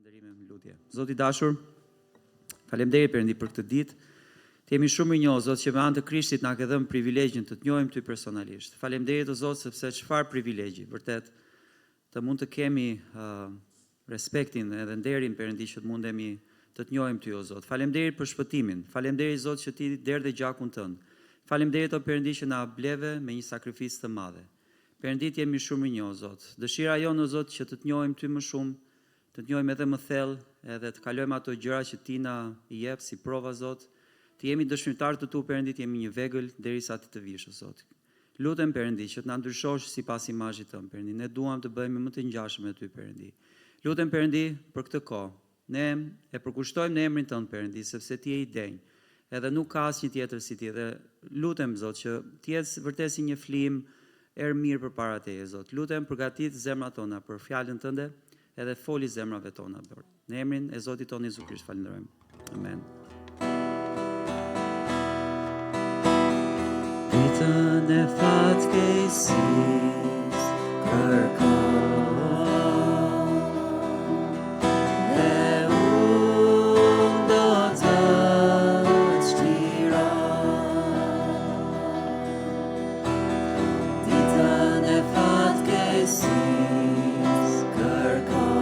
Falënderime me lutje. Zoti i dashur, faleminderit Perëndi për këtë ditë. Të jemi shumë i njohur, Zot, që me anë të Krishtit na ke dhënë privilegjin të njohim Ty personalisht. Faleminderit o Zot sepse çfarë privilegji, vërtet të mund të kemi respektin edhe nderin Perëndi që të mundemi të njohim Ty o Zot. Faleminderit për shpëtimin. Faleminderit Zot që Ti derdhe gjakun tënd. Faleminderit o Perëndi që na bleve me një sakrificë të madhe. Perëndi, jemi shumë i njohur, Zot. Dëshira jonë o Zot që të njohim Ty më shumë, të njohim edhe më thellë, edhe të kalojmë ato gjëra që Ti na i jep si prova, Zot. Të jemi dëshmitar të Tu, Perëndi, jemi një vegël derisa Ti të vish, Zot. Lutem Perëndi që të na ndryshosh sipas imazhit Tënd, Perëndi. Ne duam të bëhemi më të ngjashëm me Ty, Perëndi. Lutem Perëndi për këtë kohë. Ne e përkushtojmë në emrin Tënd, Perëndi, sepse Ti je i denj. Edhe nuk ka asnjë tjetër si Ti. Dhe lutem, Zot, që të jetë vërtet si një flim erë mirë përpara Teje, Zot. Lutem përgatit zemrat tona për fjalën Tënde, edhe foli zemrave tona, Lord. Në emrin e Zotit tonë Jezu Krisht falenderojmë. Amen. Ditën e fatkeqësisë kërkoj dhe unë do të çliroj. Ditën e fatkeqësisë kërkoj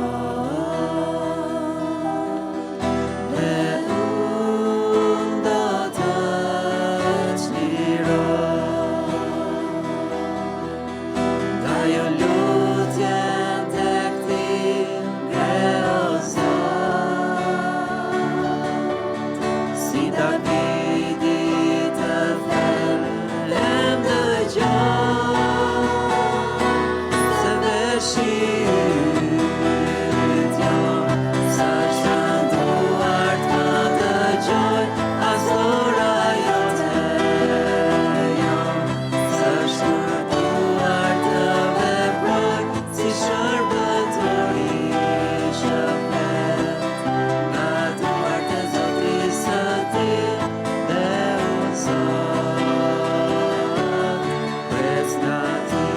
dhe unë do të çliroj. Dajo lutjen tek Ti, ngre o Zot, si Davidi të them dëgjoj, se veshi yt jon, sa shënduar të dëgjoj, as ora jote jon, sa shënduar të veproj, si shërbëtor i shërbet, nga duart e Zotit së Ti, dhe o Zot, pres nga Ti.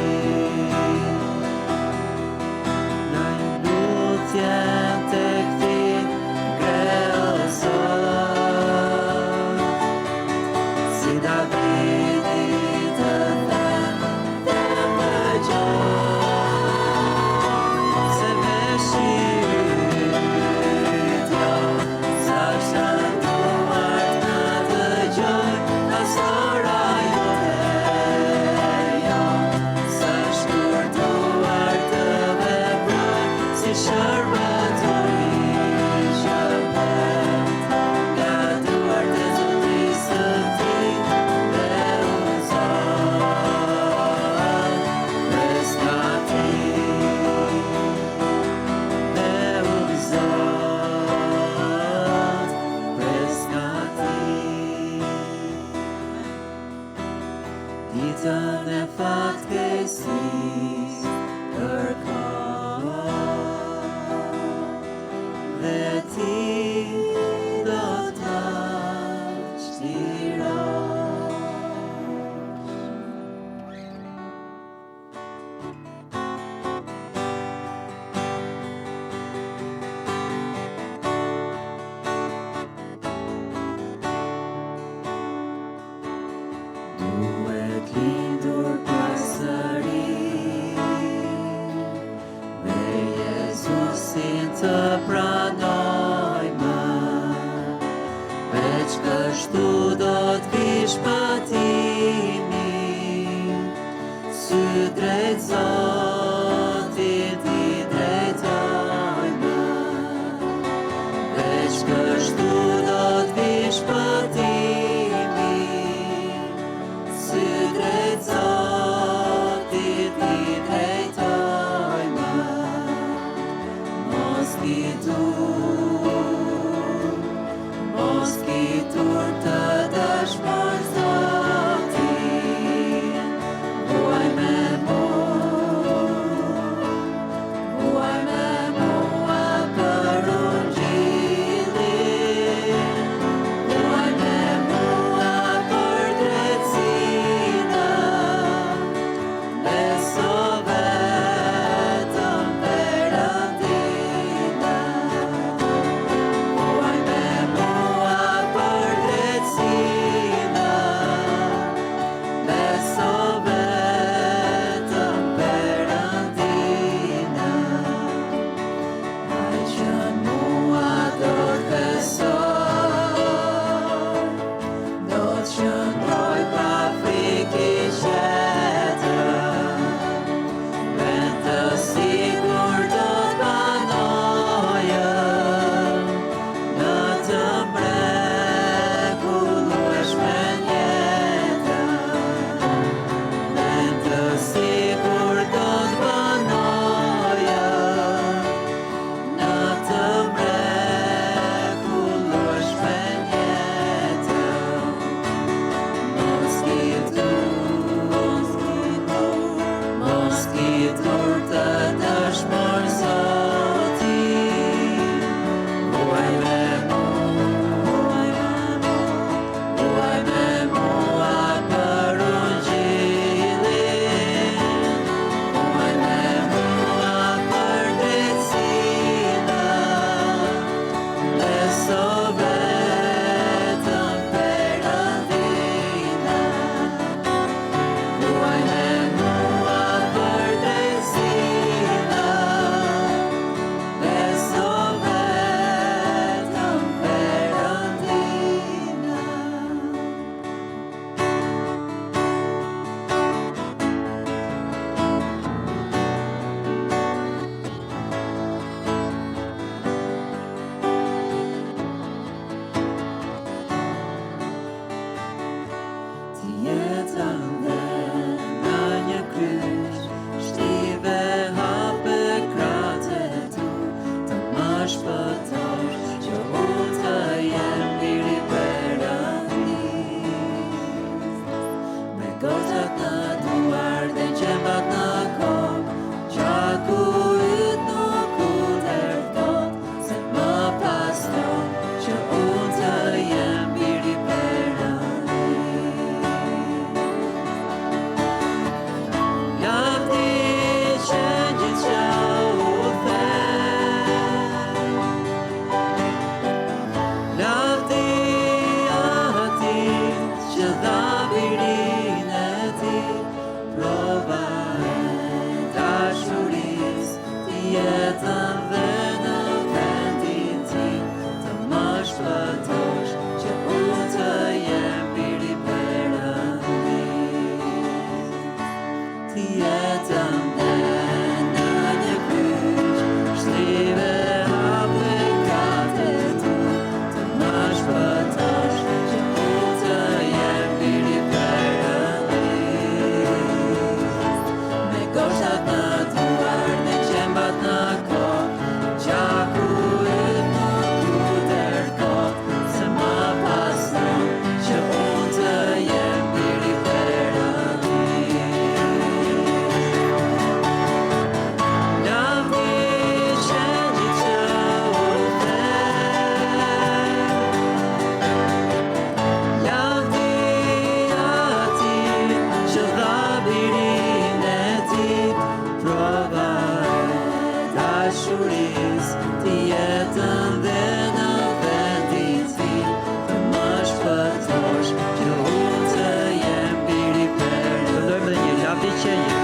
dashurisë, të jetën dhe në vendin tim, të më shpëtosh, që unë të jem biri për. Këndojmë dhe një lavdi që një.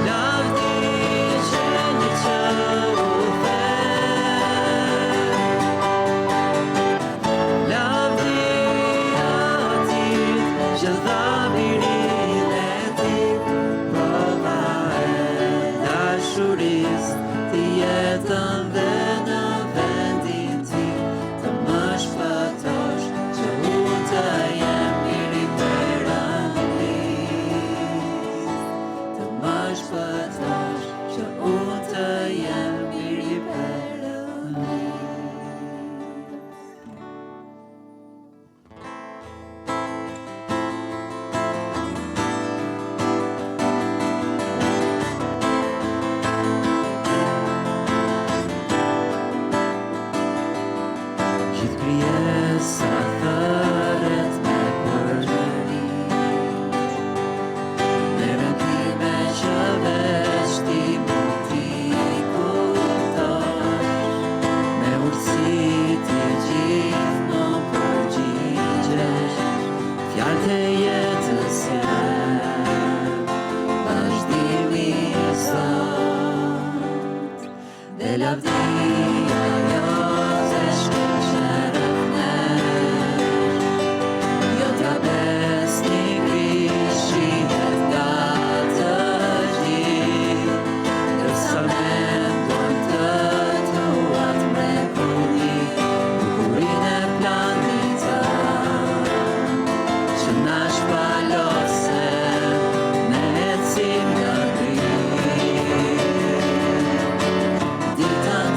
Lavdi që një që u the, lavdi atit që dha birin e ti, prova e dashurisë, të jetën dhe në vendin tim, të më shpëtosh, që unë të jem biri perëndis. Të më shpëtosh, që unë të jem biri perëndis. Gjithë krijesa thëret me përgjëri, me rëndime që veç ti mund t'i kuptosh, me urtësi ti gjithmonë përgjigjesh, fjalë të jetës jep, vazhdimi sot, dhe lavdia jote shkëlqerët nesh, jo t'ja besni krishihet nga të gjithë, dërsa mendojmë të tuat mrekulli, bukurinë e planit tënd, që na shpalose me ecim në gri. Ditën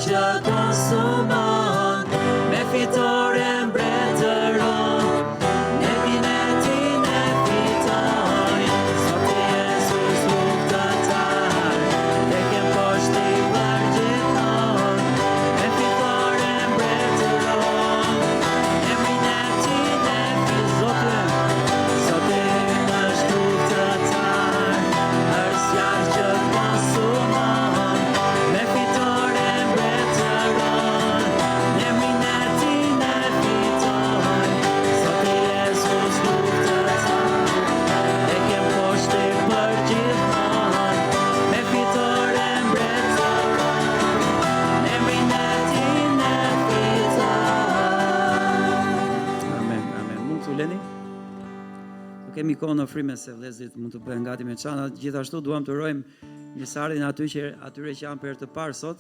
që konsumon, me fitore mbretëron, ne binetin e fitoj, sot Jezus luftëtar, te kem poshti për gjithon, me fitore mbretëron, ne binetin e fitoj, sot ynë është luftëtar, është zjarr që konsumon, me fitore mbretëron, ne binetin e fitoj, sot Jezus luftëtar, te kem poshti për gjithmonë, me fitore mbretëron, ne binetin e fitoj. Amen, amen. Mund të uleni? Kemi kohë në frime se vëllezërit mund të bëhen gati me çana. Gjithashtu duam të urojmë mirëseardhjen atyre që janë për herë të parë sot.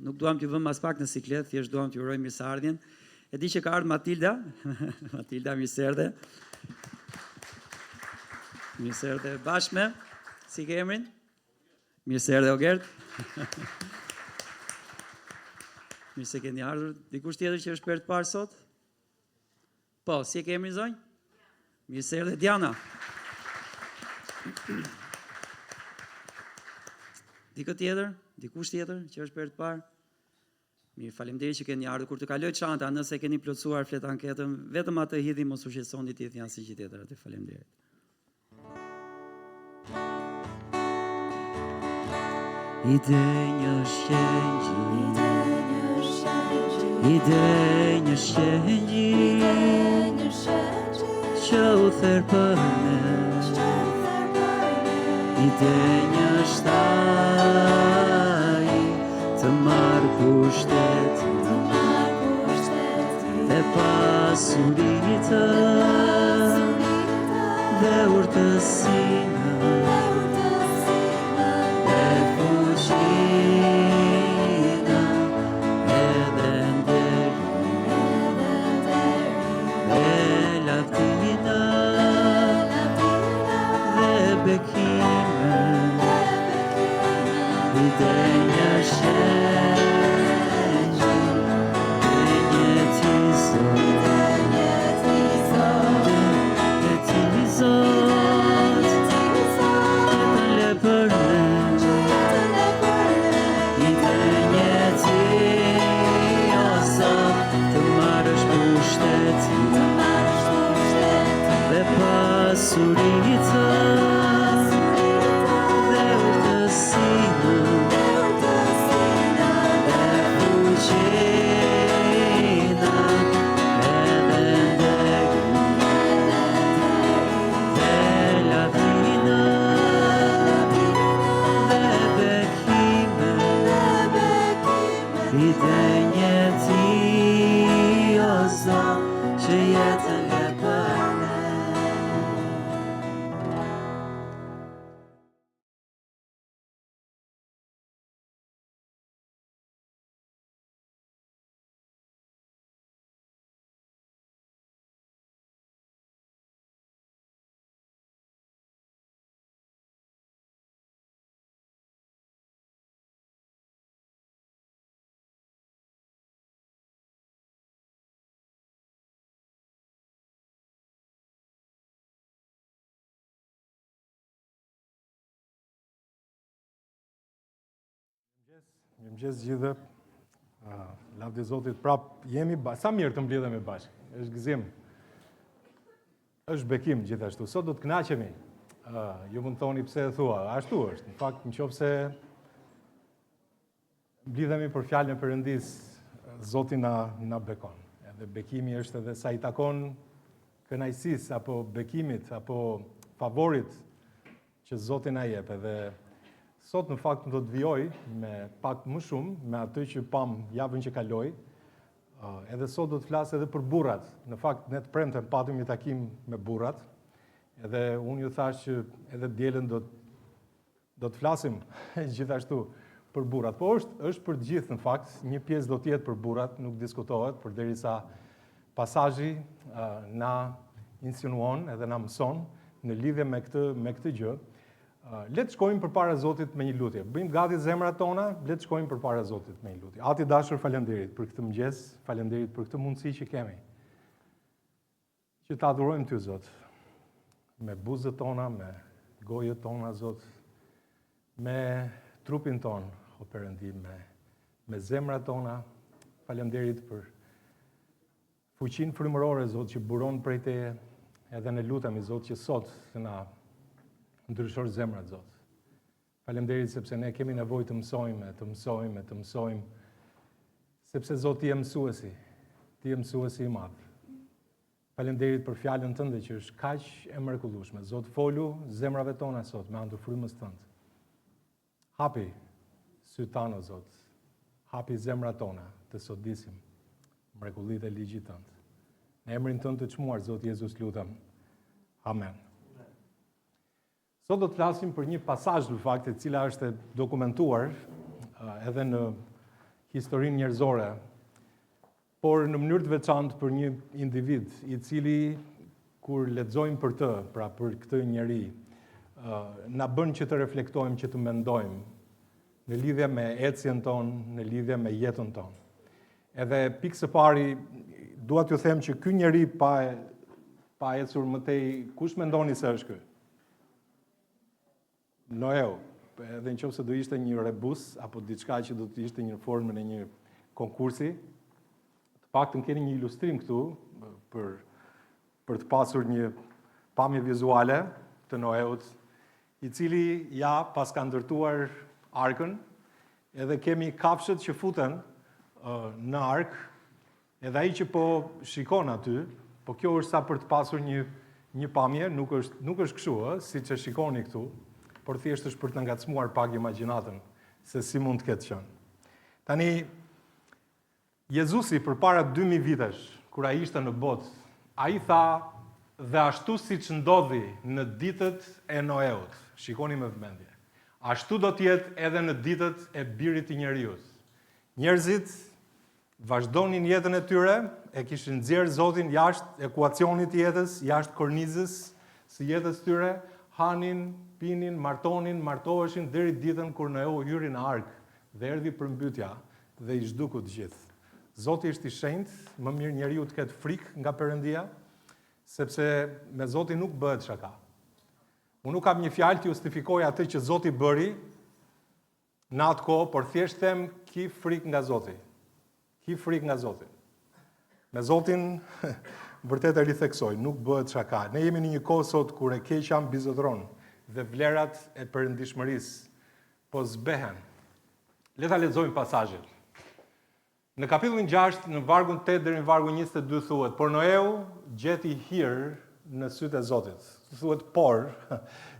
Nuk duam t'ju vëmë as pak në siklet, thjesht duam t'ju urojmë mirëseardhjen. E di që ka ardhur Matilda. Matilda, mirëseardhje. Mirëseardhje bashme. Si ke emrin? Mirëseardhje Ogert. Mirë se keni ardhur. Dikush tjetër që është për herë të parë sot? Po, si e ke emrin zonjë? Mirëseardhje Diana. Dikë tjetër? Dikush tjetër që është për herë të parë? Mirë, faleminderit që keni ardhur. Kur të kaloj çanta, nëse keni plotësuar flet anketën, vetëm atë hidhni, mos u shqetësoni ti janë si gjë tjetër atë. Faleminderit. Ide një shëngji, që u therë për ne, ide një shtaj, të marrë pushtet, dhe pasuritë, dhe urtësinë, dhe fuqinë, edhe nderin, dhe lavdinë, dhe bekimin, ide një shëngji, dhe një tizot, jetën le për ne, ide një ti, o Zot, të marrësh pushtetin, dhe pasuritë, dhe urtësinë, dhe fuqinë, edhe nderin, dhe lavdinë, dhe bekimin, ide një ti, o Zot, që jetën le për ne. Mirëmëngjes gjithë. Lavdi Zotit, prap jemi sa mirë të mbledhemi bashkë. Është gëzim. Është bekim gjithashtu. Sot do të kënaqemi. Ju mund thoni pse e thua. Ashtu është. Në fakt, nëse mbledhemi për fjalën e Perëndis, Zoti na bekon. Edhe bekimi është edhe sa i takon kënaqësisë apo bekimit apo favorit që Zoti na jep. Edhe sot në fakt do të vijoj me pak më shumë me atë që pam javën që kaloi. Edhe sot do të flas edhe për burrat. Në fakt ne të premten patëm një takim me burrat. Edhe unë ju thash që edhe dielën do të flasim gjithashtu për burrat. Po është për të gjithë në fakt, një pjesë do të jetë për burrat, nuk diskutohet, përderisa pasazhi na insinuon edhe na mëson në lidhje me këtë gjë. Le të shkojmë përpara Zotit me një lutje. Bëjmë gati zemrat tona, le të shkojmë përpara Zotit me një lutje. Ati dashur, faleminderit për këtë mëngjes, faleminderit për këtë mundësi që kemi. Që ta adhurojmë ty, Zot, me buzët tona, me gojët tona, Zot, me trupin ton, o Perëndi, me zemrat tona. Faleminderit për fuqinë frymërore, Zot, që buron prej Teje, edhe ne lutemi, Zot, që sot të na ndryshor zemrat, Zot. Faleminderit sepse ne kemi nevojë të mësojmë, sepse Zot ti je mësuesi, i madh. Faleminderit për fjalën tënde që është kaq e mrekullueshme. Zot, folu zemrave tona sot me anë të frymës tënde. Hapi sytë tanë, Zot. Hapi zemrat tona të sodisim mrekullitë e ligjit tënd. Në emrin tënd të çmuar, Zot Jezus, lutem. Amen. Sot do të flasim për një pasazh në fakt, e cila është dokumentuar edhe në historinë njerëzore, por në mënyrë të veçantë për një individ i cili kur lexojmë për të, pra për këtë njeri, na bën që të reflektojmë, që të mendojmë në lidhje me ecjen tonë, në lidhje me jetën tonë. Edhe pikë së pari, dua t'ju them që ky njeri pa ecur më tej, kush mendoni se është ky? Noeu, edhe në qoftë se do ishte një rebus, apo diçka që do të ishte një formën e një konkursi, të paktën keni një ilustrim këtu, për të pasur një pamje vizuale të Noeut, i cili pas ka ndërtuar arkën, edhe kemi kafshët që futen në ark, edhe ai që po shikon aty, po kjo është sa për të pasur një pamje, nuk është kështu, siç e shikoni këtu, por thjesht është për të ngacmuar pak imagjinatën se si mund të ketë qenë. Tani, Jezusi përpara 2000 vitesh, kur ai ishte në botë, ai tha, dhe ashtu siç ndodhi në ditët e Noeut, shikoni me vëmendje, ashtu do të jetë edhe në ditët e Birit të Njeriut. Njerëzit vazhdonin jetën e tyre, e kishin nxjerrë Zotin jashtë ekuacionit të jetës, jashtë kornizës së jetës tyre, hanin, pinin, martoheshin deri ditën kur Noeu hyri në ark dhe erdhi përmbytja dhe i zhduku të gjithë. Zoti është i shenjtë, më mirë njeriu të ketë frikë nga Perëndia, sepse me Zotin nuk bëhet shaka. Unë nuk kam një fjalë të justifikoj atë që Zoti bëri në atë kohë, por thjesht them ki frikë nga Zoti. Ki frikë nga Zoti. Me Zotin vërtet e ritheksoj, nuk bëhet shaka. Ne jemi në një kohë sot kur e keqja mbizotron dhe vlerat e perëndishmërisë po zbehen. Le ta lexojmë pasazhin. Në kapitullin 6, në vargun 8 deri në vargun 22 thuhet, por Noeu gjeti hir në sytë e Zotit. Thuhet por,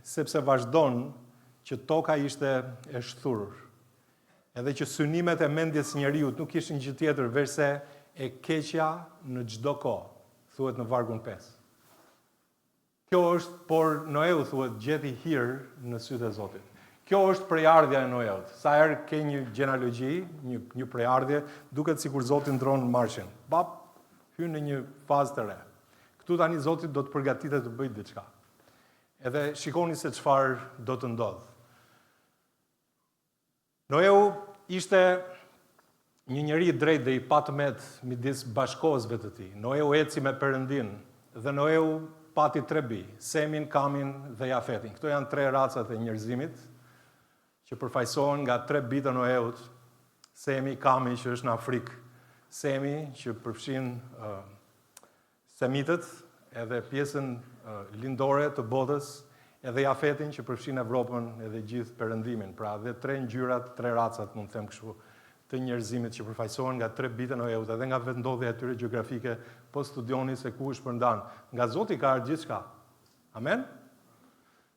sepse vazhdon që toka ishte e shthurur. Edhe që synimet e mendjes njeriut nuk ishin gjë tjetër veçse e keqja në çdo kohë. Thuhet në vargun 5. Kjo është, por Noeu thuhet gjeti hir në sytë e Zotit. Kjo është prejardhja e Noeut. Sa herë ke një gjenealogji, një prejardhje, duket sikur Zoti ndron marshin. Bap, hyn në një fazë të re. Këtu tani Zoti do të përgatitet të bëjë diçka. Edhe shikoni se çfarë do të ndodhë. Noeu ishte një njeri i drejtë dhe i patëmet midis bashkëkohësve të tij. Noeu eci me Perëndin dhe Noeu pati 3 bij, Semin, Kamin dhe Jafetin. Këto janë 3 racat e njerëzimit që përfaqësohen nga 3 bijtë e Noeut. Semi, Kami që është në Afrikë, Semi që përfshin semitët edhe pjesën lindore të botës, edhe Jafetin që përfshin Evropën edhe gjithë perëndimin. Pra dhe 3 ngjyrat, 3 racat, mund të them kështu, të njerëzimit që përfaqësohen nga 3 bijtë e Noeut, edhe nga vendodhja e tyre gjeografike, po studioni se ku është përndan. Nga Zoti ka ardhur gjithçka. Amen?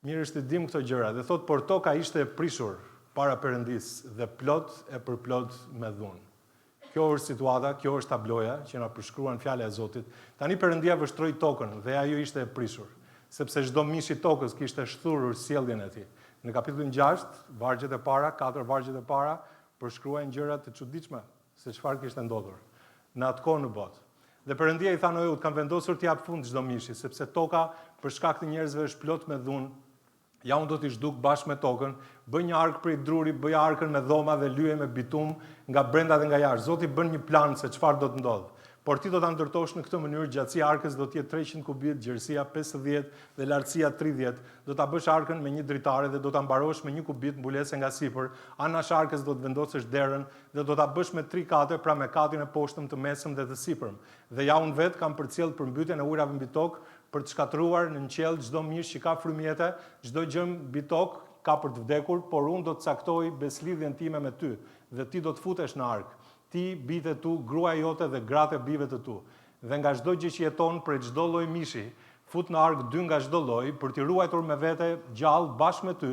Mirë është të dim këto gjëra. Dhe thot, por toka ishte e prishur para Perëndisë dhe plot e përplot me dhunë. Kjo është situata, kjo është tabloja që na përshkruan fjala e Zotit. Tani Perëndia vështroi tokën dhe ajo ishte e prishur, sepse çdo mish i tokës kishte shthurur sjelljen e tij. Në kapitullin 6, vargjet e para, 4 vargjet e para, përshkruajnë gjëra të çuditshme se çfarë kishte ndodhur në atë kohë në botë. Dhe Perëndia i tha Noeut, kam vendosur t'i jap fund çdo mishi, sepse toka për shkak të njerëzve është plot me dhunë ja unë do t'i zhduk bashkë me tokën, bëj një arkë prej druri, bëj arkën me dhoma dhe lyje me bitum nga brenda dhe nga jashtë. Zoti bën një plan se çfarë do të ndodhë. Por ti do ta ndërtosh në këtë mënyrë, gjatësia e arkës do të jetë 300 kubit, gjerësia 50 dhe lartësia 30. Do ta bësh arkën me një dritare dhe do ta mbarosh me 1 kubit mbulese nga sipër. Anash arkës do të vendosësh derën dhe do ta bësh me 3 kate, pra me katin e poshtëm, të mesëm dhe të sipërm. Dhe ja unë vetë kam përcjell përmbytjen e ujrave mbi tokë për të shkatruar në qell çdo mish që ka frymëjete, çdo gjë mbi tokë ka për të vdekur, por unë do të caktoj beslidhjen time me ty dhe ti do të futesh në ark. Ti, bitë tu, gruaja jote dhe gratë e bijve të tu. Dhe nga çdo gjë që jeton prej çdo lloj mishi, fut në ark 2 nga çdo lloj për t'i ruajtur me vete gjallë bashkë me ty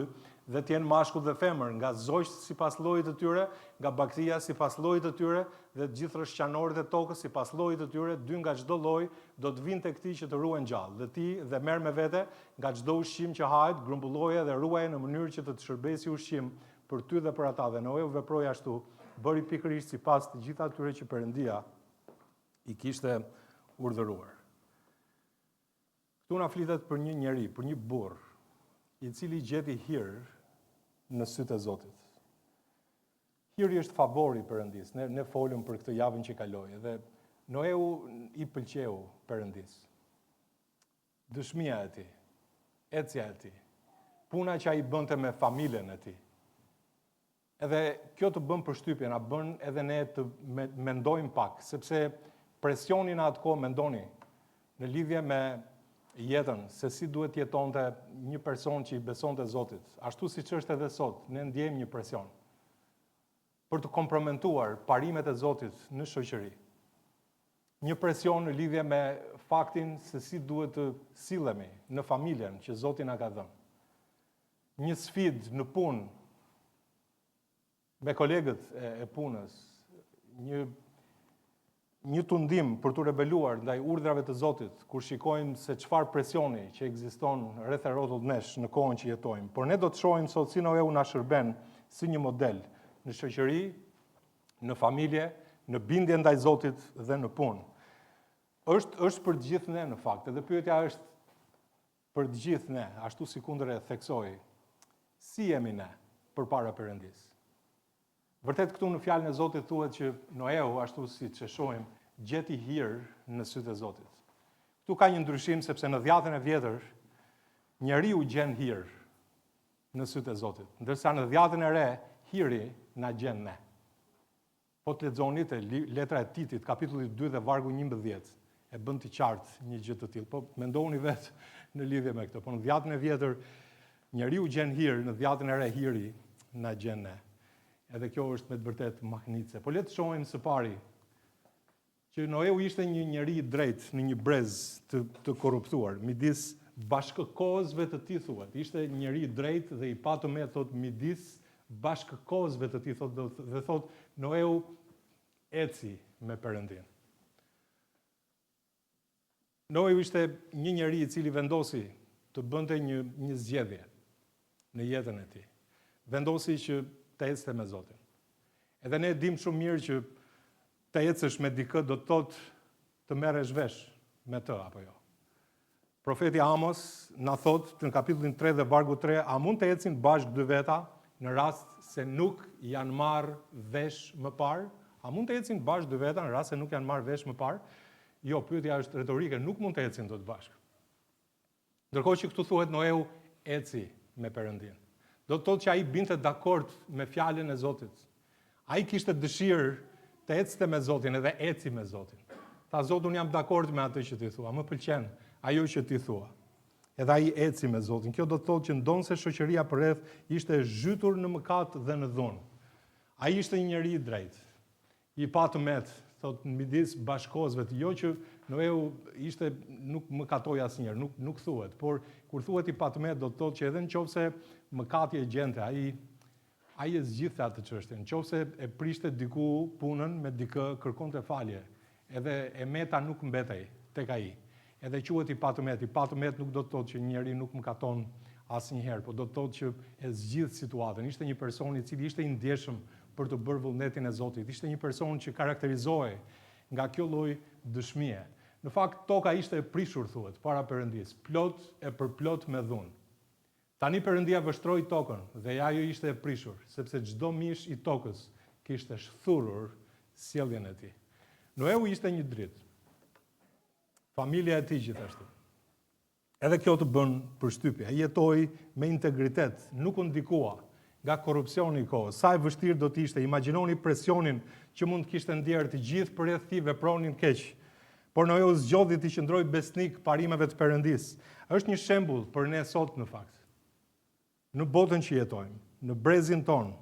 dhe të jenë mashkull dhe femër, nga zogjt sipas llojit të tyre, nga bakteria sipas llojit të tyre dhe të gjithë rreshqanorët e tokës sipas llojit të tyre, 2 nga çdo lloj do të vinë tek ti që të ruhen gjallë. Dhe ti dhe merr me vete nga çdo ushqim që hahet, grumbulloje dhe ruaje në mënyrë që të shërbejë si ushqim për ty dhe për ata. Dhe Noeu veproi ashtu, bëri pikërisht sipas të gjitha atyre që Perëndia i kishte urdhëruar. Këtu na flitet për një njeri, për një burr, i cili gjeti hir në sytë e Zotit. Hiri është favori i Perëndis. Ne folëm për këtë javën që kaloi dhe Noeu i pëlqeu Perëndis. Dëshmia e tij, ecja e tij, puna që ai bënte me familjen e tij. Edhe kjo të bën përshtypje, na bën edhe ne të mendojmë pak, sepse presioni në atë kohë, mendoni, në lidhje me jetën, se si duhet jetonte një person që i besonte Zotit. Ashtu siç është edhe sot, ne ndjejmë një presion për të kompromentuar parimet e Zotit në shoqëri. Një presion në lidhje me faktin se si duhet të sillemi në familjen që Zoti na ka dhënë. Një sfidë në punë me kolegët e punës, një tundim për të rebeluar ndaj urdhrave të Zotit, kur shikojmë se çfarë presioni që ekziston rreth e rrotull nesh në kohën që jetojmë. Por ne do të shohim sot si Noeu na shërben si një model në shoqëri, në familje, në bindje ndaj Zotit dhe në punë. Është për të gjithë ne në fakt, edhe pyetja është për të gjithë ne, ashtu si kundër e theksoi, si jemi ne përpara Perëndis. Vërtet këtu në fjalën e Zotit thuhet që Noeu, ashtu siç e shohim, gjeti hir në sytë e Zotit. Këtu ka një ndryshim sepse në dhjatën e vjetër njeriu gjen hir në sytë e Zotit, ndërsa në dhjatën e re hiri na gjen ne. Po të lexoni te letra e Titit, kapitulli 2 dhe vargu 11, e bën të qartë një gjë të tillë. Po mendoni vetë në lidhje me këtë. Po në dhjatën e vjetër njeriu gjen hir, në dhjatën e re hiri na gjen ne. Edhe kjo është me të vërtet mahnitse. Po le të shohim së pari që Noeu ishte një njeri i drejtë në një brez të korruptuar, midis bashkëkohësve të tij thuhet. Ishte një njeri i drejtë dhe i patëm thot midis bashkëkohësve të tij dhe thot Noeu eci me Perëndin. Noeu ishte një njeri i cili vendosi të bënte një zgjedhje në jetën e tij. Vendosi që të ecte me Zotin. Edhe ne dim shumë mirë që të ecësh me dikë do të thotë të merresh vesh me të apo jo. Profeti Amos na thotë në kapitullin 3 dhe vargu 3, a mund të ecin bashkë 2 veta në rast se nuk janë marrë vesh më parë? A mund të ecin bashkë 2 veta në rast se nuk janë marrë vesh më parë? Jo, pyetja është retorike, nuk mund të ecin dot bashkë. Ndërkohë që këtu thuhet Noeu eci me Perëndin. Do të thotë që ai binte dakord me fjalën e Zotit. Ai kishte dëshirë të ecte me Zotin edhe eci me Zotin. Tha Zot, unë jam dakord me atë që ti thua, më pëlqen ajo që ti thua. Edhe ai eci me Zotin. Kjo do të thotë që ndonse shoqëria përreth ishte zhytur në mëkat dhe në dhunë. Ai ishte një njeri i drejtë. I patëmet, thotë midis bashkohësve të jo që Noeu ishte nuk mëkatoi asnjëherë, nuk thuhet, por kur thuhet i patëmet do të thotë që edhe nëse mëkati e gjente, ai e zgjidhte atë çështje. Nëse e prishte diku punën me dikë, kërkonte falje, edhe e meta nuk mbetej tek ai. Edhe quhet i patëmet. I patëmet nuk do të thotë që njeri nuk mëkaton asnjëherë, por do të thotë që e zgjidh situatën. Ishte një person i cili ishte i ndjeshëm për të bërë vullnetin e Zotit. Ishte një person që karakterizohej nga kjo lloj dëshmie. Në fakt toka ishte e prishur thuhet para Perëndis, plot e përplot me dhunë. Tani Perëndia vështroi tokën dhe ajo ishte e prishur, sepse çdo mish i tokës kishte shthurur sjelljen e tij. Noeu ishte një dritë. Familja e tij gjithashtu. Edhe kjo të bën përshtypje. Ai jetoi me integritet, nuk u ndikua nga korrupsioni i kohës. Sa e vështirë do të ishte, imagjinoni presionin që mund të kishte ndjerë të gjithë përreth tij vepronin keq. Por Noeu zgjodhi të qëndrojë besnik parimeve të Perëndisë. Është një shembull për ne sot në fakt. Në botën që jetojmë, në brezin tonë,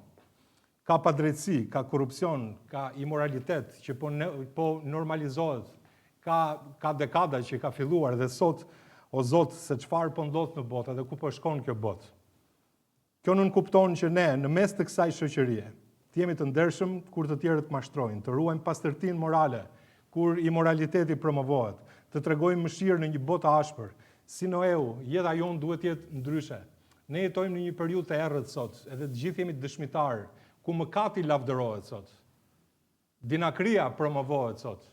ka padrejtësi, ka korrupsion, ka imoralitet që po normalizohet, ka dekada që ka filluar dhe sot, o Zot, se çfarë po ndodh në botë dhe ku po shkon kjo botë. Kjo nuk kupton që ne, në mes të kësaj shoqërie, të jemi të ndershëm kur të tjerët mashtrojnë, të ruajmë pastërtinë morale, kur imoraliteti promovohet, të tregojmë mëshirë në një botë ashpër. Si Noeu, jeta jonë duhet jetë ndryshe. Ne jetojmë në një periudhë të errët sot, edhe të gjithë jemi dëshmitar, ku mëkati lavdërohet sot. Dinakria promovohet sot.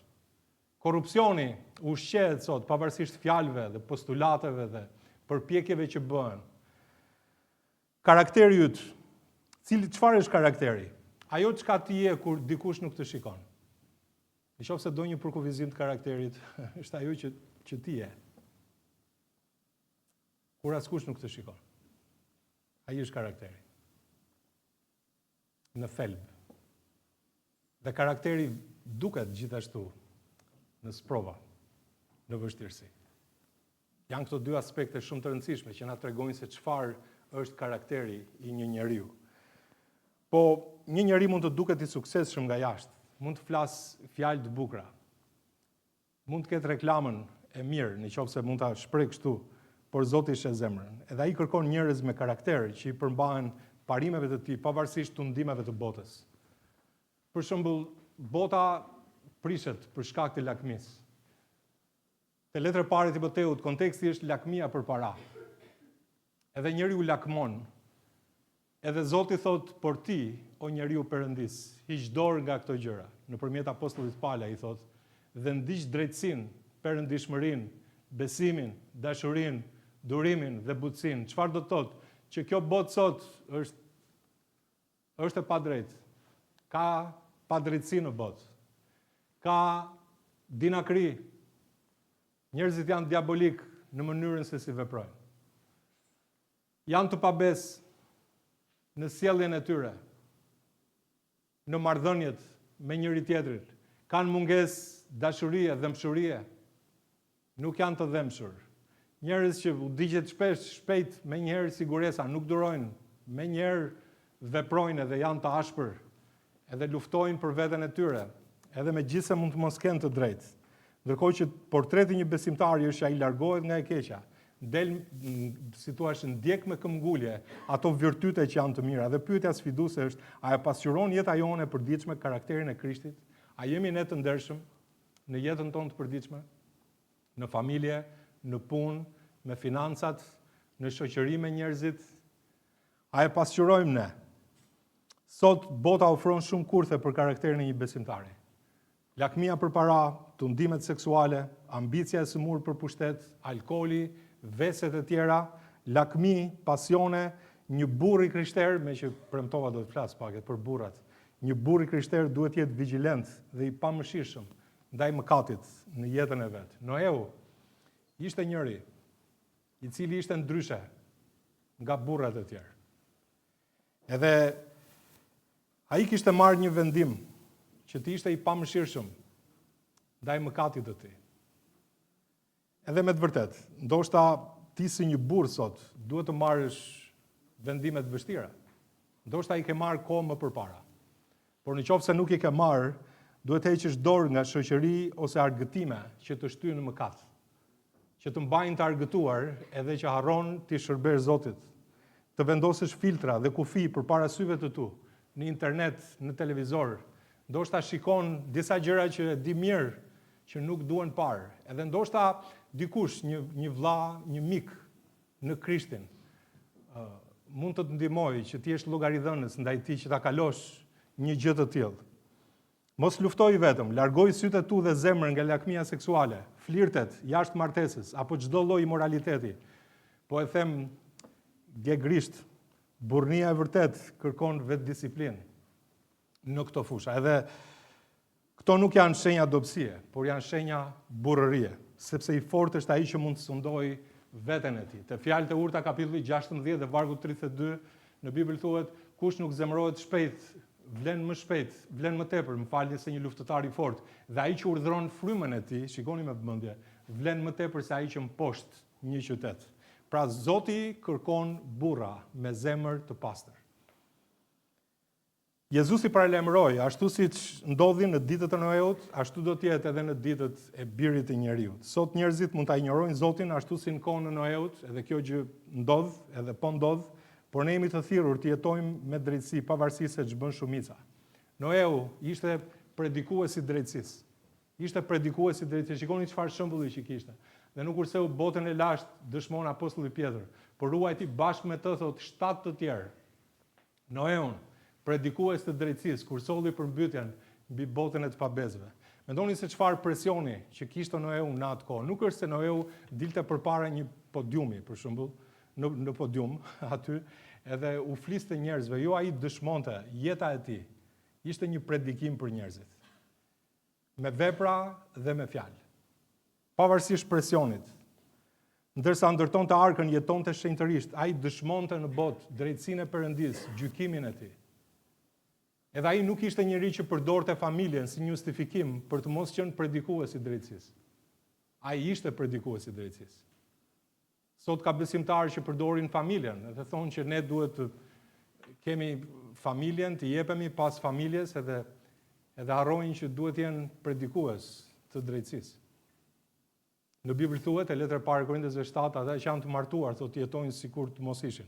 Korrupsioni ushqehet sot, pavarësisht fjalëve dhe postulateve dhe përpjekjeve që bëhen. Karakteri yt, çfarë është karakteri? Ajo çka ti je kur dikush nuk të shikon. Nëse do një përkufizim të karakterit, është ajo që ti je. Kur askush nuk të shikon. Ai është karakteri. Në thelb. Dhe karakteri duket gjithashtu në sprova, në vështirësi. Janë këto dy aspekte shumë të rëndësishme që na tregojnë se çfarë është karakteri i një njeriu. Po një njeri mund të duket i suksesshëm nga jashtë, mund të flasë fjalë të bukura, mund të ketë reklamën e mirë, nëse mund ta shpreh kështu, por Zoti sheh zemrën. Edhe ai kërkon njerëz me karakter që i përmbahen parimeve të tij, pavarësisht tundimeve të botës. Për shembull, bota prishet për shkak të lakmisë. Te letra e parë e Timoteut, konteksti është lakmia për para. Edhe njeriu lakmon. Edhe Zoti thot, por ti, o njeriu Perëndis, hiq dorë nga këto gjëra. Nëpërmjet apostullit Pala i thot, dhe ndiq drejtësinë, perëndishmërinë, besimin, dashurinë, durimin dhe butësinë. Çfarë do të thotë? Që kjo botë sot është e padrejtë. Ka padrejtësi në botë. Ka dinakri. Njerëzit janë diabolik në mënyrën se si veprojnë. Janë të pabesë në sjelljen e tyre, në marrëdhëniet me njëri tjetrin. Kanë mungesë dashurie dhe mshurie. Nuk janë të dhemshur. Njerëz që u digjet shpejt me njëherë siguresa, nuk durojnë, me njëherë veprojnë edhe janë të ashpër, edhe luftojnë për veten e tyre, edhe megjithëse mund të mos kenë të drejtë. Ndërkohë që portreti një besimtari është ai largohet nga e keqja, del si thua ndjek me këmbgulje ato virtyte që janë të mira. Dhe pyetja sfiduese është, a e pasqyron jeta jone e përditshme karakterin e Krishtit? A jemi ne të ndershëm në jetën tonë të përditshme? Në familje, në punë, me financat, në shoqëri me njerëzit? A e pasqyrojmë ne? Sot bota ofron shumë kurthe për karakterin e një besimtari. Lakmia përpara, tundimet seksuale, ambicia e sëmurë për pushtet, alkooli, veset e tjera, lakmi, pasione, një burr i krishter, me që premtova do të flas pak për burrat. Një burr i krishter duhet jetë vigjilent dhe i pamëshirshëm ndaj mëkatit në jetën e vet. Noeu ishte njëri i cili ishte ndryshe nga burrat e tjerë. Edhe ai kishte marrë një vendim që të ishte i pamëshirshëm ndaj mëkatit të tij. Edhe me të vërtet, ndoshta ti si një burr sot duhet të marrësh vendime të vështira. Ndoshta i ke marrë kohë më përpara. Por nëse nuk i ke marrë, duhet të heqësh dorë nga shoqëri ose argëtime që të shtyjnë në mëkat, që të mbajnë të argëtuar edhe që harron të shërbesh Zotit, të vendosësh filtra dhe kufi përpara syve të tu, në internet, në televizor. Ndoshta shikon disa gjëra që e di mirë që nuk duhen parë. Edhe ndoshta dikush, një vlla, një mik në Krishtin, mund të të ndihmojë që ti jesh llogaridhënës ndaj tij që ta kalosh një gjë të tillë. Mos luftoj vetëm, largoj sytë e tu dhe zemrën nga lakmia seksuale, flirtet, jashtë martesës, apo çdo lloj moraliteti. Po e them gegrisht, burrnia e vërtet kërkon vetë disiplinë në këto fusha. Edhe këto nuk janë shenja dobësie, por janë shenja burrërie, sepse i fortë është ai që mund të sundoj veten e tij. Te Fjalët e Urta kapitulli 16 dhe vargu 32 në Bibël thuhet, kush nuk zemërohet shpejt, vlen më shpejt, vlen më tepër, më falni, se një luftëtar i fortë. Dhe ai që urdhëron frymën e tij, shikoni me vëmendje, vlen më tepër se ai që mposht një qytet. Pra Zoti kërkon burra me zemër të pastër. Jezusi paralajmëroi, ashtu siç ndodhi në ditët e Noeut, ashtu do të jetë edhe në ditët e Birit të Njeriut. Sot njerëzit mund ta injorojnë Zotin ashtu si në kohën e Noeut, edhe kjo gjë ndodh, edhe po ndodh, por ne jemi të thirrur të jetojmë me drejtësi, pavarësisht se ç'bën shumica. Noeu ishte predikues i drejtësisë. Ishte predikues i drejtësisë. Shikoni çfarë shembulli që kishte. Dhe nuk kurseu botën e lashtë, dëshmon apostulli Pjetër, por ruajti bashkë me të, thot, 7 të tjerë. Noeun, predikues të drejtësisë, kur solli përmbytjen mbi botën e të pabezëve. Mendoni se çfarë presioni që kishte Noeu në atë kohë. Nuk është se Noeu dilte përpara një podiumi, për shembull, në podium aty, edhe u fliste njerëzve, jo ai dëshmonte, jeta e tij ishte një predikim për njerëzit. Me vepra dhe me fjalë. Pavarësisht presionit. Ndërsa ndërtonte arkën, jetonte shenjtërisht, ai dëshmonte në botë drejtsinë e Perëndisë, gjykimin e tij. Edhe ai nuk ishte njëri që përdorte familjen si një justifikim për të mos qenë predikues i drejtësisë. Ai ishte predikues i drejtësisë. Sot ka besimtarë që përdorin familjen, dhe thonë që ne duhet të kemi familjen, të jepemi pas familjes, edhe harrojnë që duhet jenë predikues të drejtësisë. Në Bibël thuhet, e letra e parë Korintësve 7, ata që janë të martuar, thotë jetojnë sikur të mos ishin.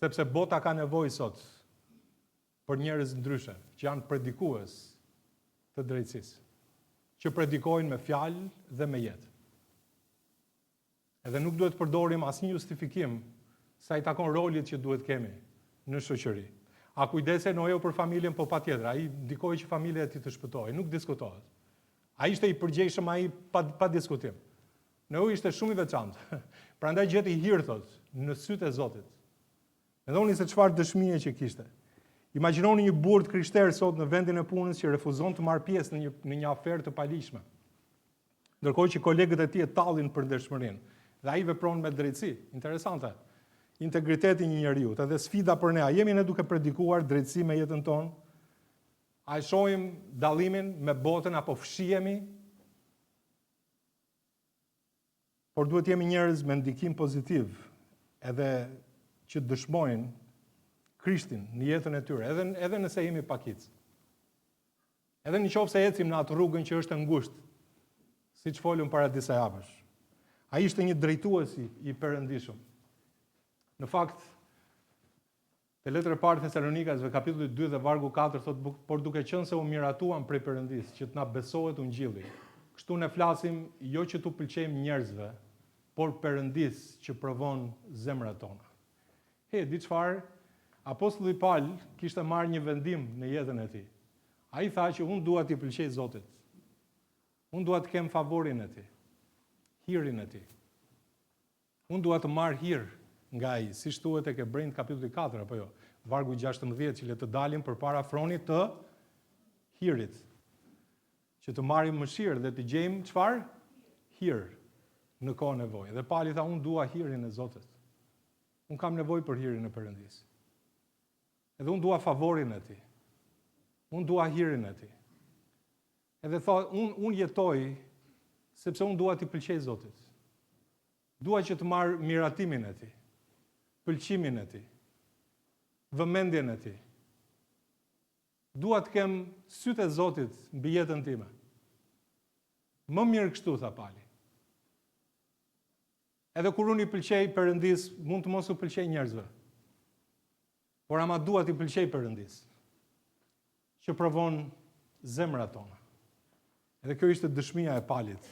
Sepse bota ka nevojë sot për njerëz ndryshe, që janë predikues të drejtësisë, që predikojnë me fjalë dhe me jetë. Edhe nuk duhet përdorim asnjë justifikim sa i takon rolit që duhet kemi në shoqëri. A kujdese Noeu për familjen, po patjetër, ai ndikoi që familja e tij të shpëtohej, nuk diskutohet. Ai ishte i përgjegjshëm, ai pa diskutim. Noeu ishte shumë i veçantë. Prandaj gjeti hir, thot, në sytë e Zotit. Mendoni se çfarë dëshmie që kishte. Imagjinoni një burr krishter sot në vendin e punës që refuzon të marrë pjesë në një aferë të paligjshme. Ndërkohë që kolegët e tij e tallin për ndershmërinë, dhe ai vepron me drejtësi. Interesante. Integriteti i një njeriu, edhe sfida për ne. A jemi ne duke predikuar drejtësi me jetën tonë? A e shohim dallimin me botën apo fshihemi? Por duhet jemi njerëz me ndikim pozitiv, edhe që dëshmojnë Krishtin në jetën e tyre, edhe nëse jemi pakic. Edhe nëse ecim në atë rrugën që është e ngushtë, siç folëm para disa javësh. Ai ishte një drejtues i Perëndishëm. Në fakt, te letra e parë Thesalonikasve, kapitulli 2 dhe vargu 4, thot, por duke qenë se u miratuam prej Perëndisë, që të na besohet ungjilli. Kështu ne flasim jo që t'u pëlqejmë njerëzve, por Perëndisë që provon zemrat tona. Di çfarë? Apostulli Paul kishte marrë një vendim në jetën e tij. Ai tha që unë dua t'i pëlqej Zotit. Unë dua të kem favorin e tij, hirin e tij. Unë dua të marr hir nga ai, siç thuhet tek Hebrejt kapitulli 4 apo jo, vargu 16, që le të dalim përpara fronit të hirit, që të marrim mëshirë dhe të gjejmë çfarë? Hir në kohën e nevojë. Dhe Pauli tha, unë dua hirin e Zotit. Unë kam nevojë për hirin e Perëndisë. Edhe unë dua favorin e tij. Unë dua hirin e tij. Edhe tha, unë jetoj sepse unë dua t'i pëlqej Zotit. Dua që të marr miratimin e tij, pëlqimin e tij, vëmendjen e tij. Dua të kem sytë e Zotit mbi jetën time. Më mirë kështu, tha Pali. Edhe kur unë i pëlqej Perëndis, mund të mos u pëlqej njerëzve. Por ama dua t'i pëlqej Perëndis, që provon zemrat tona. Edhe kjo ishte dëshmia e Palit.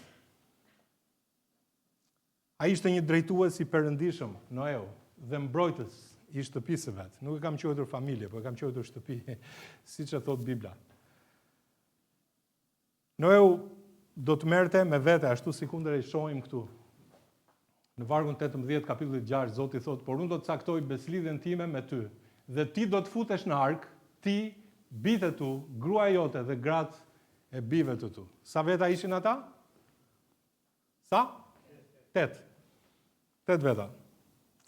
Ai ishte një drejtues i Perëndishëm, Noeu, dhe mbrojtës i shtëpisë vet. Nuk e kam quajtur familje, por e kam quajtur shtëpi, siç e thot Bibla. Noeu do të merrte me vete, ashtu si kundër e shohim këtu, Në vargun 18 kapitullit 6 Zoti thot, por unë do të caktoj beslidhjen time me ty, dhe ti do të futesh në ark, ti, bitë tu, grua jote dhe gratë e bive të tu. Sa veta ishin ata? Sa? 8. 8 veta.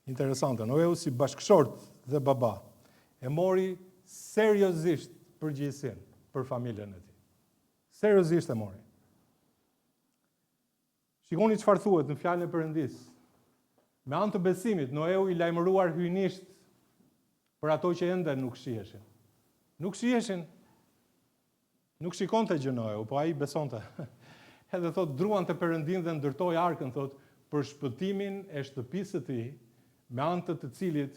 Interesante. Noeu si bashkëshort dhe baba e mori seriozisht përgjegjësinë për familjen e tij. Seriozisht e mori. Shikoni çfarë thuhet në fjalën e Perëndis. Me anë të besimit, Noeu i lajmëruar hyjnisht për ato që ende nuk shiheshin. Nuk shiheshin. Nuk shikonte gjë Noeu, po ai besonte. Edhe thot druan të Perëndin dhe ndërtoi arkën, thot, për shpëtimin e shtëpisë së tij, me anë të cilit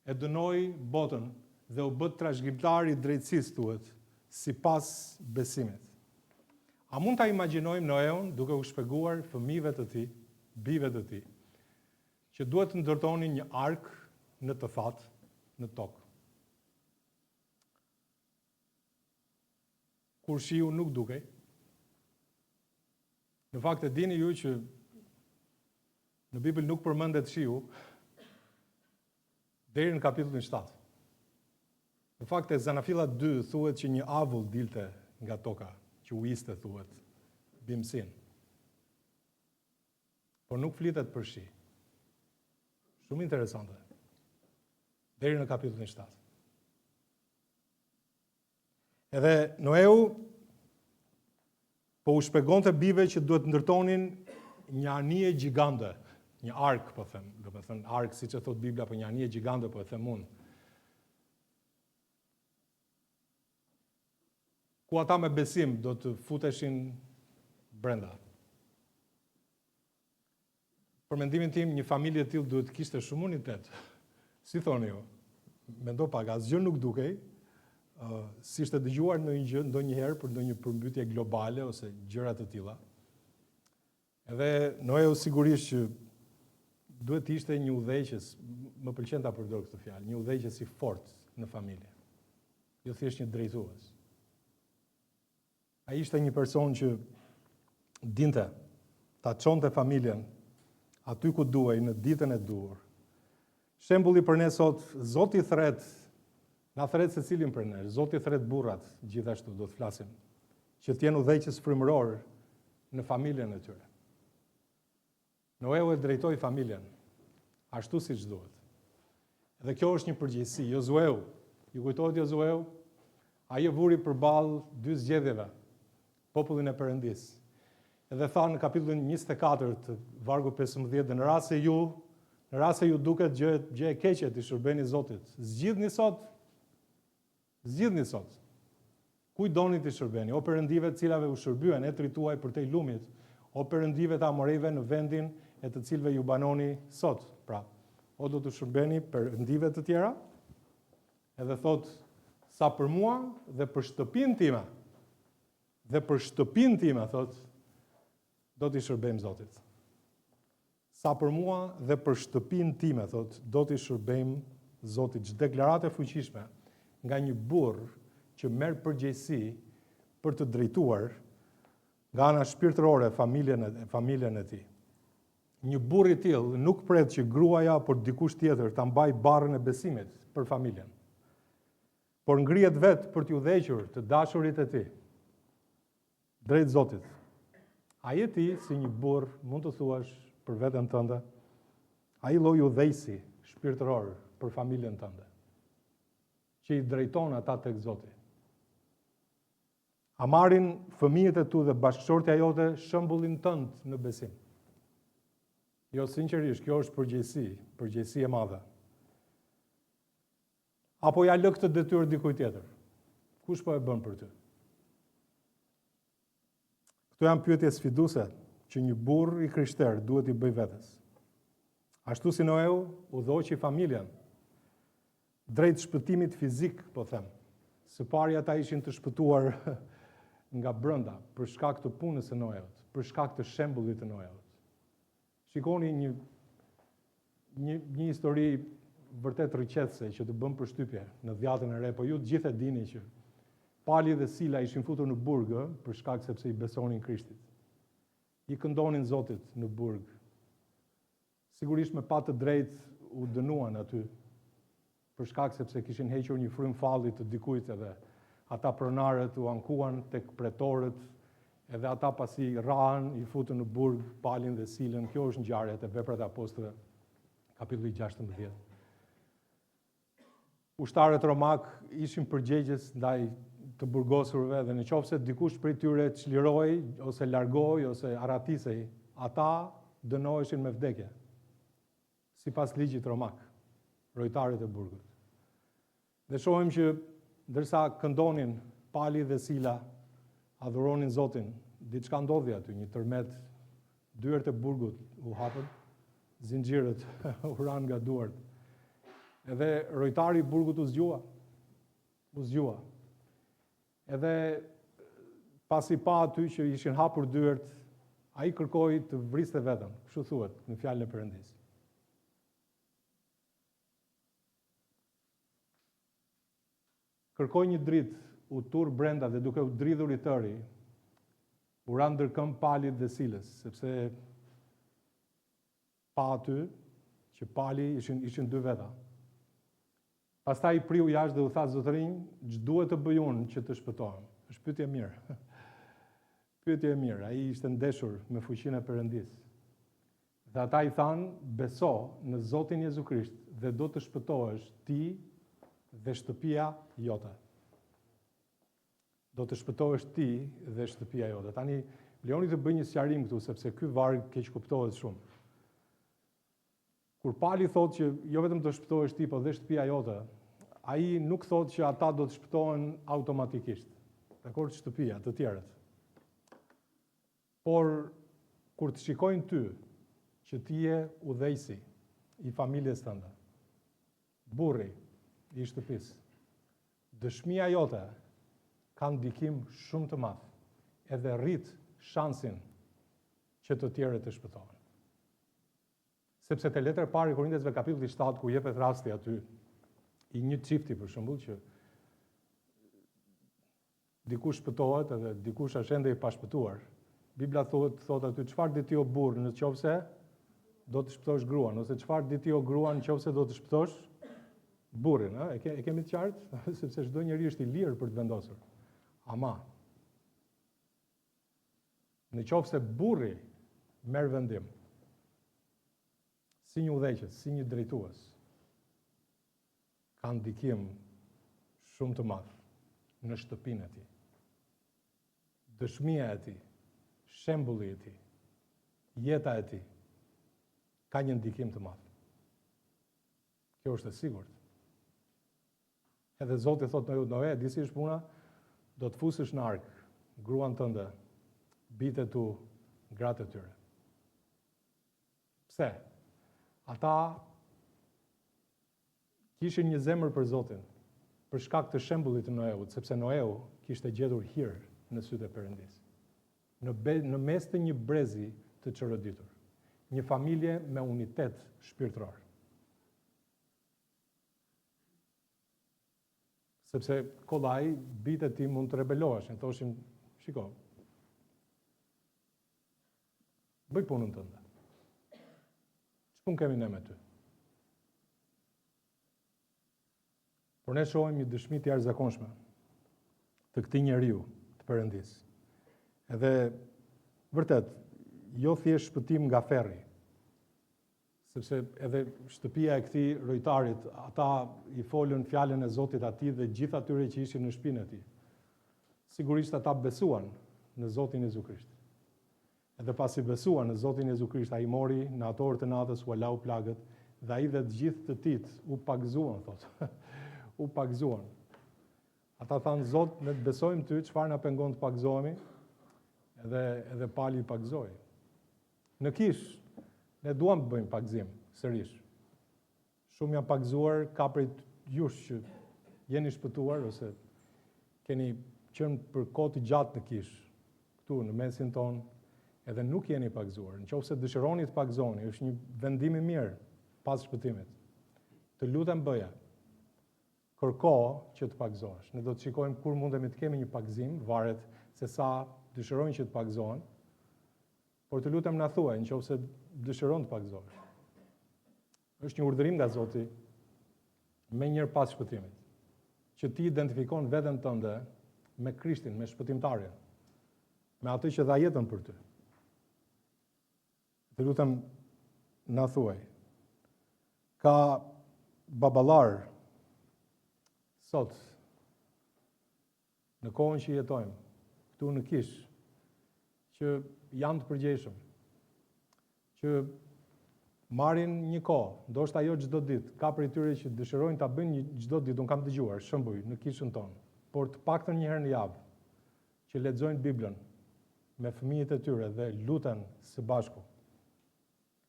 e dënoi botën dhe u bë trashëgimtar i drejtësisë, thuhet, sipas besimit. A mund ta imagjinojmë Noeun duke u shpjeguar fëmijëve të tij, bijve të tij, që duhet të ndërtonin një ark në të thatë, në tokë. Kur shiu nuk dukej. Në fakt e dini ju që në Bibël nuk përmendet shiu deri në kapitullin 7. Në fakt e Zanafilla 2 thuhet që një avull dilte nga toka, që u iste thuhet, bimësin. Por nuk flitet për shi. Shumë interesante. Deri në kapitullin 7. Edhe Noeu po u shpjegonte bijve që duhet ndërtonin një anije gjigande, një ark, po them, do të thënë ark siç e thot Bibla, po një anije gjigande, po e them unë. Ku ata me besim do të futeshin brenda. Për mendimin tim, një familje e tillë duhet të kishte shumë unitet. Si thoni ju? Mendo pak, asgjë nuk dukej. Si ishte dëgjuar në një gjë ndonjëherë për ndonjë përmbytje globale ose gjëra të tilla. Edhe Noeu sigurisht që duhet të ishte një udhëheqës, më pëlqen ta përdor këtë fjalë, një udhëheqës i fortë në familje. Jo thjesht një drejtues. Ai ishte një person që dinte ta çonte familjen aty ku duhej, në ditën e duhur. Shembulli për ne sot, Zoti thret, na thret secilin për ne. Zoti thret burrat, gjithashtu do të flasim, që të jenë udhëheqës frymëror në familjen e tyre. Noeu e drejtoi familjen ashtu siç duhet. Dhe kjo është një përgjegjësi. Josueu, ju kujtohet Josueu? Ai e vuri përballë dy zgjedhjeve, popullin e Perëndis. Edhe tha në kapitullin 24 të vargu 15, dhe në rast se ju duket gjë e keqe të shërbeni Zotit, zgjidhni sot. Kujt doni të shërbeni? O perëndive të cilave u shërbyen etrit tuaj për te lumit, o perëndive të amorejve në vendin e të cilve ju banoni sot. Pra, o do të shërbeni perëndive të tjera? Edhe thot, sa për mua dhe për shtëpinë time, thot, do t'i shërbejmë Zotit. Sa për mua dhe për shtëpinë time, thot, do t'i shërbejmë Zotit. Çdo deklaratë e fuqishme nga një burr që merr përgjegjësi për të drejtuar nga ana shpirtërore familjen e tij. Një burr i tillë nuk pret që gruaja apo dikush tjetër ta mbajë barrën e besimit për familjen, por ngrihet vetë për t'u udhëhequr të dashurit e tij drejt Zotit. A je ti si një burr, mund të thuash për veten tënde, ai lloj udhëheqësi shpirtëror për familjen tënde, që i drejton ata tek Zoti. A marrin fëmijët e tu dhe bashkëshortja jote shembullin tënd në besim? Jo, sinqerisht, kjo është përgjegjësi e madhe. Apo ja lë këtë detyrë dikujt tjetër? Kush po e bën për ty? Këto janë pyetje sfiduese që një burr i krishter duhet i bëj vetes. Ashtu si Noeu udhëhoqi familjen drejt shpëtimit fizik, po them. Së pari ata ishin të shpëtuar nga brenda për shkak të punës së Noeut, për shkak të shembullit të Noeut. Shikoni një histori vërtet rrëqetëse që të bën përshtypje në Dhjatën e Re, po ju të gjithë e dini që Pali dhe Sila ishin futur në burg për shkak sepse i besonin Krishtit. I këndonin Zotit në burg. Sigurisht me pa të drejtë u dënuan aty, për shkak sepse kishin hequr një frymë falli të dikujt edhe ata pronarët u ankuan tek pretorët, edhe ata pasi rahen, i futën në burg, palin dhe silën. Kjo është ngjarja e Veprat e Apostujve, kapitulli 16. Ushtarët romak ishin përgjegjës ndaj të burgosurve dhe në qoftë se dikush prej tyre çliroi ose largoi ose arratisej, ata dënoheshin me vdekje, sipas ligjit romak, rojtarët e burgut. Dhe shohim që ndërsa këndonin pali dhe sila, adhuronin Zotin, diçka ndodhi aty, një tërmet, dyert e burgut u hapën, zinxhirët u ran nga duart. Edhe rojtari i burgut u zgjua. Edhe pasi pa aty që ishin hapur dyert, ai kërkoi të vriste veten, kështu thuhet në fjalën e Perëndis. Kërkoi një dritë, u tur brenda dhe duke u dridhur i tëri, u ra ndërkëmbë palit dhe silës, sepse pa aty që pali ishin dy veta. Pastaj i priu jashtë dhe u tha: Zotërinj, ç'duhet të bëj unë që të shpëtohem? Është pyetje e mirë. Pyetje e mirë. Ai ishte ndeshur me fuqinë e Perëndis. Dhe ata i thanë: beso në Zotin Jezu Krisht dhe do të shpëtohesh ti dhe shtëpia jote. Do të shpëtohesh ti dhe shtëpia jote. Tani, lejoni të bëj një sqarim këtu, sepse ky varg keq kuptohet shumë. Kur pali thotë që jo vetëm do shpëtohesh ti, po dhe shtëpia jote, ai nuk thotë që ata do të shpëtohen automatikisht. Dakor, shtëpia, të tjerët. Por kur të shikojnë ty që ti je udhëheqësi i familjes tënde, burri i shtëpisë, dëshmia jote ka ndikim shumë të madh, edhe rrit shansin që të tjerët të shpëtohen. Sepse te letra e parë e Korintesve kapitulli 7, ku jepet rasti aty i një çifti për shembull që dikush shpëtohet edhe dikush është ende i pashpëtuar, Bibla thot aty: çfarë di ti o burr nëse do të shpëtosh gruan, ose çfarë di ti o grua nëse do të shpëtosh burrin, a? E kemi të qartë? Sepse çdo njeri është i lirë për të vendosur. Ama, në qoftë se burri merr vendim, si një udhëheqës, si një drejtues, ka ndikim shumë të madh në shtëpinë e tij. Dëshmia e tij, shembulli i tij, jeta e tij ka një ndikim të madh. Kjo është e sigurt. Edhe Zoti thotë: Noe, di si është puna? Do të fusësh në ark gruan tënde, bitë tu, gratë e tyre. Pse? Ata kishin një zemër për Zotin, për shkak të shembullit të Noeut, sepse Noeu kishte gjetur hir në sytë e Perëndis. Në mes të një brezi të çoroditur, një familje me unitet shpirtëror. Sepse kollaj, bitë e ti mund të rebeloheshin, thoshin: shiko, bëj punën tënde. Ç'punë kemi ne me ty? Por ne shohim një dëshmi të jashtëzakonshme të këtij njeriu të Perëndis. Edhe vërtet, jo thjesht shpëtim nga ferri, sepse edhe shtëpia e këtij rojtarit, ata i folën fjalën e Zotit atij dhe gjithë atyre që ishin në shtëpinë e tij. Sigurisht ata besuan në Zotin Jezu Krisht. Edhe pasi besuan në Zotin Jezu Krisht, ai mori në ato orë të natës, u lau plagët, dhe ai dhe të gjithë të tit u pagëzuan, thotë. U pagëzuan. Ata thanë: Zot, ne të besojmë ty, çfarë na pengon të pagëzohemi? Edhe pali i pagëzoi. Në Kish, ne duam të bëjmë pagëzim sërish. Shumë janë pagëzuar, ka prej jush që jeni shpëtuar ose keni qenë për kohë të gjatë në Kish, këtu në mesin tonë, edhe nuk jeni pagëzuar. Nëse dëshironi të pagëzoni, është një vendim i mirë pas shpëtimit. Të lutem bëja, kërko që të pagëzohesh. Ne do të shikojmë kur mundemi të kemi një pagëzim, varet se sa dëshirojnë që të pagëzohen, por të lutem na thuaj nëse dëshiron të pagëzohesh. Është një urdhërim nga Zoti me njërë pas shpëtimit, që ti identifikon veten tënde me Krishtin, me shpëtimtarin, me atë që dha jetën për ty. Të lutem na thuaj, ka baballar sot në kohën që jetojmë, këtu në Kish, që janë të përgjegjshëm, që marrin një kohë, ndoshta jo çdo ditë, ka prej tyre që dëshirojnë ta bëjnë çdo ditë, unë kam dëgjuar shembuj në kishën tonë, por të paktën një herë në javë, që lexojnë Biblën me fëmijët e tyre dhe luten së bashku.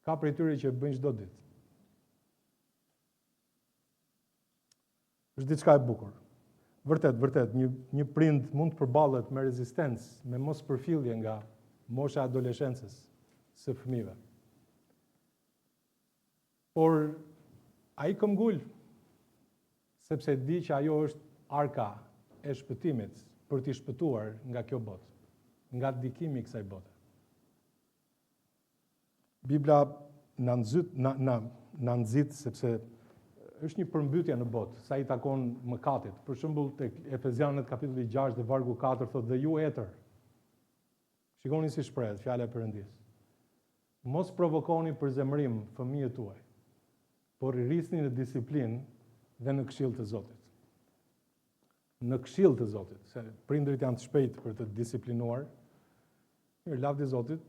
Ka prej tyre që e bëjnë çdo ditë. Është diçka e bukur. Vërtet, një prind mund të përballet me rezistencë, me mos përfillje nga mosha e adoleshencës së fëmijëve. Por ai këmbgul, sepse di që ajo është arka e shpëtimit për t'i shpëtuar nga kjo botë, nga dikimi i kësaj bote. Bibla na nxit sepse është një përmbytje në botë, sa i takon mëkatit. Për shembull, tek Efezianët kapitulli 6 dhe vargu 4 thotë dhe ju etër. Shikoni si shprehet fjala e Perëndis. Mos provokoni për zemrim fëmijët tuaj, por rrisni në disiplinë dhe në këshill të Zotit. Në këshill të Zotit, se prindërit janë të shpejtë për të disiplinuar. Mirë, lavdi Zotit,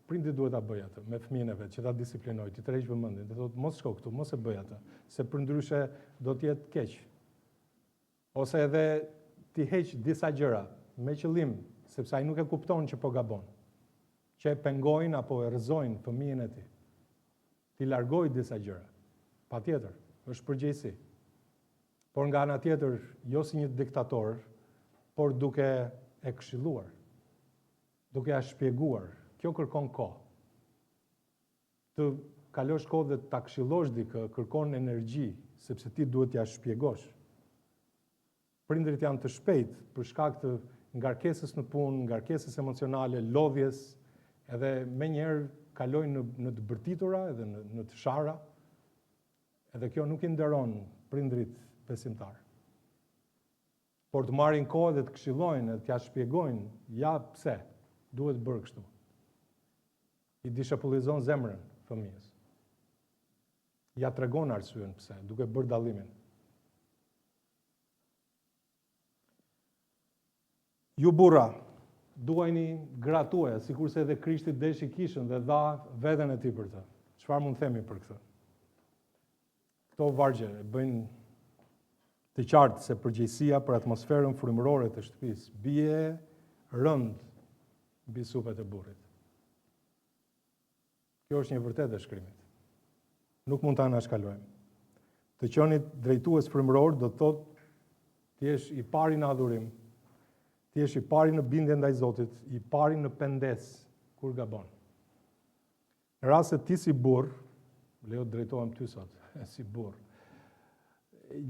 prindi duhet ta bëj atë me fëmijën e vet, që ta disiplinoj, ti tërheq vëmendjen, të thotë mos shko këtu, mos e bëj atë, se përndryshe do të jetë keq. Ose edhe ti heq disa gjëra me qëllim, sepse ai nuk e kupton që po gabon, që e pengojnë apo e rrëzojnë fëmijën e tij. Ti largoj disa gjëra. Patjetër, është përgjegjësi. Por nga ana tjetër, jo si një diktator, por duke e këshilluar, duke ja shpjeguar. Kjo kërkon kohë. Të kalosh kohë dhe ta këshillosh dikë, kërkon energji, sepse ti duhet t'ja shpjegosh. Prindërit janë të shpejtë për shkak të ngarkesës në punë, ngarkesës emocionale, lodhjes, edhe menjëherë kalojnë në të bërtitura edhe në të shara, edhe kjo nuk i nderon prindrit besimtar. Por të marrin kohë dhe të këshillojnë dhe t'ja shpjegojnë, ja pse duhet bërë kështu. I dishepullizon zemrën fëmijës. Ja tregon arsyen pse, duke bërë dallimin. Ju burra, duajni gratë tuaja, sikurse edhe Krishti deshi kishën dhe dha veten e tij për të. Çfarë mund themi për këtë? Këto vargje e bëjnë të qartë se përgjegjësia për atmosferën frymërore të shtëpisë bie rënd mbi supet e burrit. Kjo është një vërtetë e shkrimit. Nuk mund ta anashkalojmë. Të qenit drejtues frymëror do të thotë ti jesh i pari në adhurim, ti jesh i pari në bindje ndaj Zotit, i pari në pendes kur gabon. Në rast se ti si burr, lejo të drejtohem ty sot, si burr.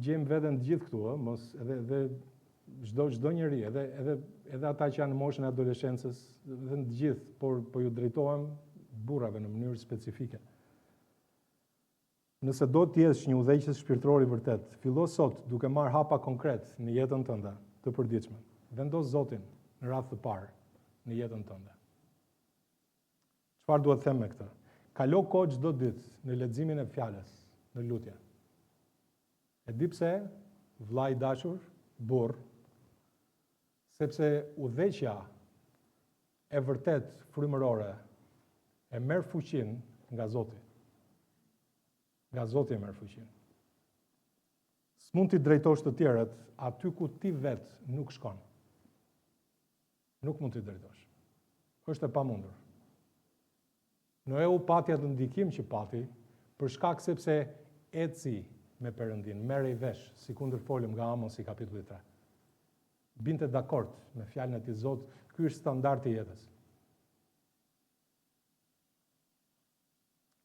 Gjem veten të gjithë këtu, mos edhe çdo njeri, edhe ata që janë në moshën e adoleshencës, dhe të gjithë, por ju drejtohem burrave në mënyrë specifike. Nëse do të jesh një udhëheqës shpirtëror i vërtet, fillo sot duke marrë hapa konkret në jetën tënde të përditshme. Vendos Zotin në radhë të parë në jetën tënde. Çfarë duhet të them me këtë? Kalo kohë çdo ditë në leximin e fjalës, në lutje. E di pse, vllai i dashur, burr, sepse udhëheqja e vërtet frymërore e merr fuqinë nga Zoti. Nga Zoti e merr fuqinë. S'mund t'i drejtosh të tjerët aty ku ti vetë nuk shkon. Nuk mund t'i drejtosh. Është e pamundur. Noeu pati atë ndikim që pati, për shkak sepse eci me Perëndin, merrej vesh, si kundër folëm nga Amosi kapitulli 3. Binte dakord me fjalën e tij Zot, ky është standardi i jetës.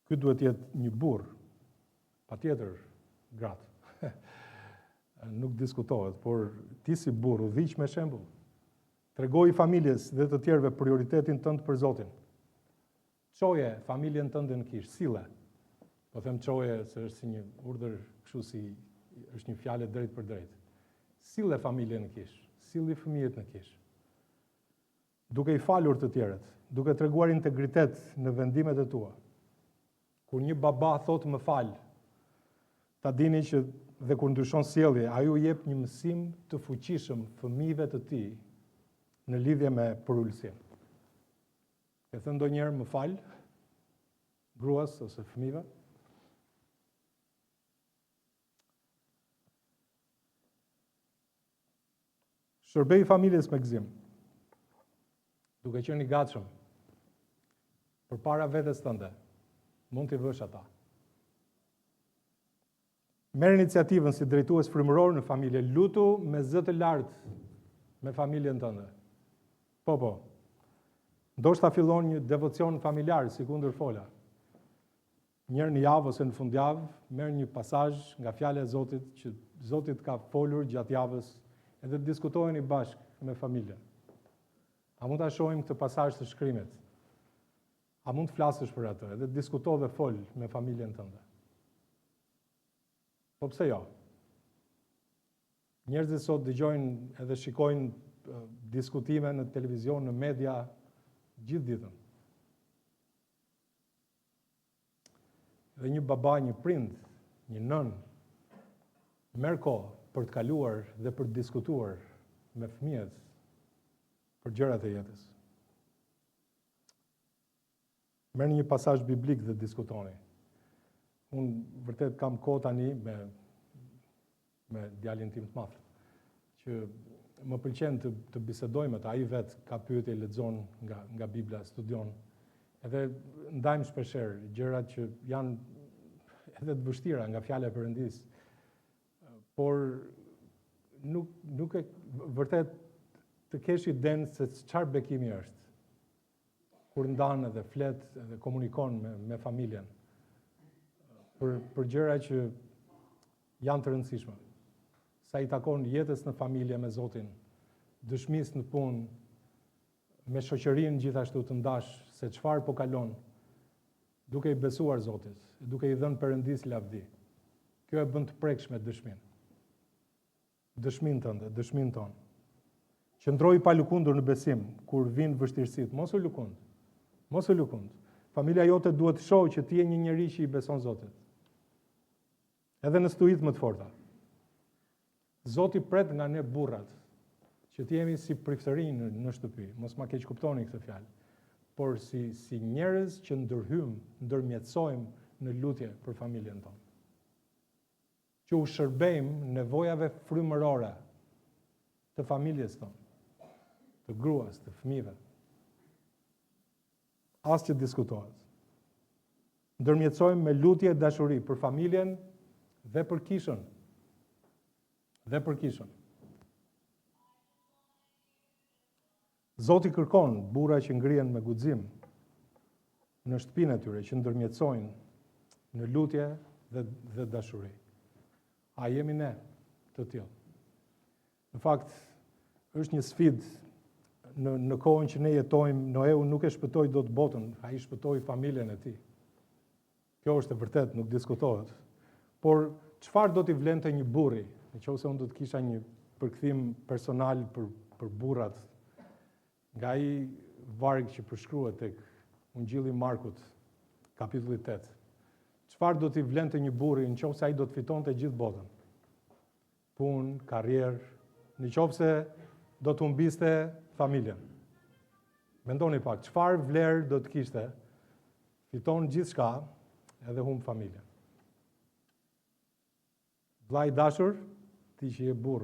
Ky duhet të jetë një burr, patjetër gratë. Nuk diskutohet, por ti si burr udhëhiq me shembull. Tregoj familjes dhe të tjerëve prioritetin tënd për Zotin. Çoje familjen tënde në kish, sille. Po them çoje se është si një urdhër kështu si është një fjalë drejt për drejt. Sille familjen në kish, silli fëmijët në kish. Duke i falur të tjerët, duke treguar integritet në vendimet e tua. Kur një baba thot më fal, ta dini që dhe kur ndryshon sjellje, ai u jep një mësim të fuqishëm fëmijëve të tij në lidhje me përulësin. E thënë ndonjëherë më fal, gruas ose fëmijëve. Shërbej familjes me gëzim, duke qenë i gatshëm përpara vetes tënde, mund t'i vësh ata. Merr iniciativën si drejtues frymëror në familje, lutu me zë të lartë me familjen tënde. Po. Ndoshta fillon një devocion familjar, si kundër fola. Njërë në javë ose në fundjavë, merr një pasazh nga fjala e Zotit që Zoti ka folur gjatë javës, edhe diskutojeni bashkë me familjen. A mund ta shohim këtë pasazh të shkrimit? A mund të flasësh për atë, edhe diskuto dhe fol me familjen tënde? Po pse jo? Njerëzit sot dëgjojnë edhe shikojnë diskutime në televizion, në media, gjithë ditën. Dhe një baba, një prind, një nën, merr kohë për të kaluar dhe për të diskutuar me fëmijët për gjërat e jetës. Merrni një pasazh biblik dhe diskutoni. Unë vërtet kam kohë tani me djalin tim të madh, që më pëlqen të bisedoj me ta, ai vet ka pyetje, lexon nga Bibla, studion. Edhe ndajmë shpeshherë gjërat që janë edhe të vështira nga fjala e Perëndis. Por nuk e vërtet të kesh iden se çfarë bekimi është. Kur ndan edhe flet edhe komunikon me familjen për gjëra që janë të rëndësishme. Sa i takon jetës në familje me Zotin, dëshmisë në punë, me shoqërinë gjithashtu të ndash se çfarë po kalon, duke i besuar Zotit, duke i dhënë Perëndis lavdi. Kjo e bën të prekshme dëshminë. Dëshminë tënde, dëshminë tonë. Qëndroj pa lëkundur në besim kur vinë vështirësitë, mos u lëkund. Mos u lëkund. Familja jote duhet të shohë që ti je një njerëz që i beson Zotit. Edhe në stuhit më të forta. Zoti pret nga ne burrat që të jemi si priftërinj në shtëpi, mos ma keq kuptoni këtë fjalë, por si njerëz që ndërmjetësojmë në lutje për familjen tonë. Që u shërbejmë nevojave frymërore të familjes tonë, të gruas, të fëmijëve. As që diskutohet. Ndërmjetësojmë me lutje e dashuri për familjen dhe për kishën. Dhe për kishën. Zoti kërkon burra që ngrihen me guxim në shtëpinë e tyre, që ndërmjetësojnë në lutje dhe dashuri. A jemi ne të tillë? Në fakt, është një sfidë në kohën që ne jetojmë. Noeu nuk e shpëtoi dot botën, ai shpëtoi familjen e tij. Kjo është e vërtet, nuk diskutohet. Por çfarë do t'i vlente një burri, nëse unë do të kisha një përkthim personal për burrat, nga ai varg që përshkruhet tek Ungjilli Markut, kapitulli 8. Çfarë do t'i vlente një burri nëse ai do të fitonte gjithë botën? Punë, karrierë, nëse do të humbiste familjen. Mendoni pak, çfarë vlerë do të kishte? Fiton gjithçka edhe humb familjen. Vllai i dashur, ti që je burr,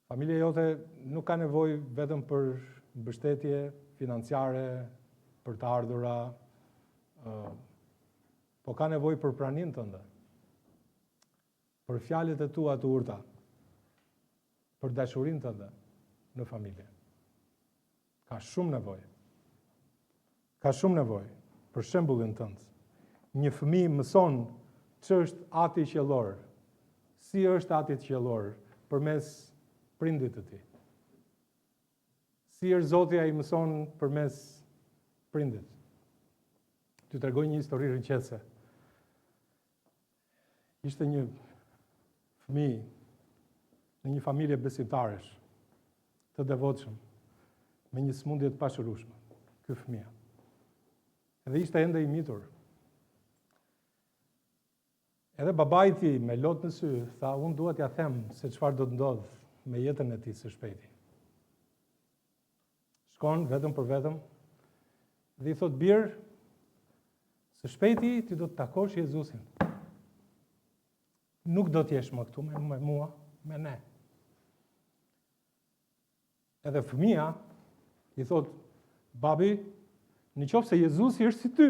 familja jote nuk ka nevojë vetëm për mbështetje financiare, për të ardhura, po ka nevojë për praninë tënde, për fjalët e tua të urta, për dashurinë tënde në familje. Ka shumë nevojë. Ka shumë nevojë për shembullin tënd. Një fëmijë mëson ç'është ati qiellor. Si është ati qiellor përmes prindit të tij. Si është Zoti ai mëson përmes prindit. T'ju tregoj një histori rrëqese. Ishte një fëmijë në një familje besimtaresh, të devotshëm, me një smundje të pashërueshme, ky fëmijë. Edhe ishte ende i mitur. Edhe babai i tij me lot në sy, tha, unë duhet t'ja them se çfarë do të ndodh me jetën e tij së shpejti. Shkon vetëm për vetëm dhe i thot, birë, së shpejti ti do të takosh Jezusin. Nuk do t'jesh më këtu me mua, me ne. Edhe fëmia i thot, babi, në qoftë se Jezusi është si ty,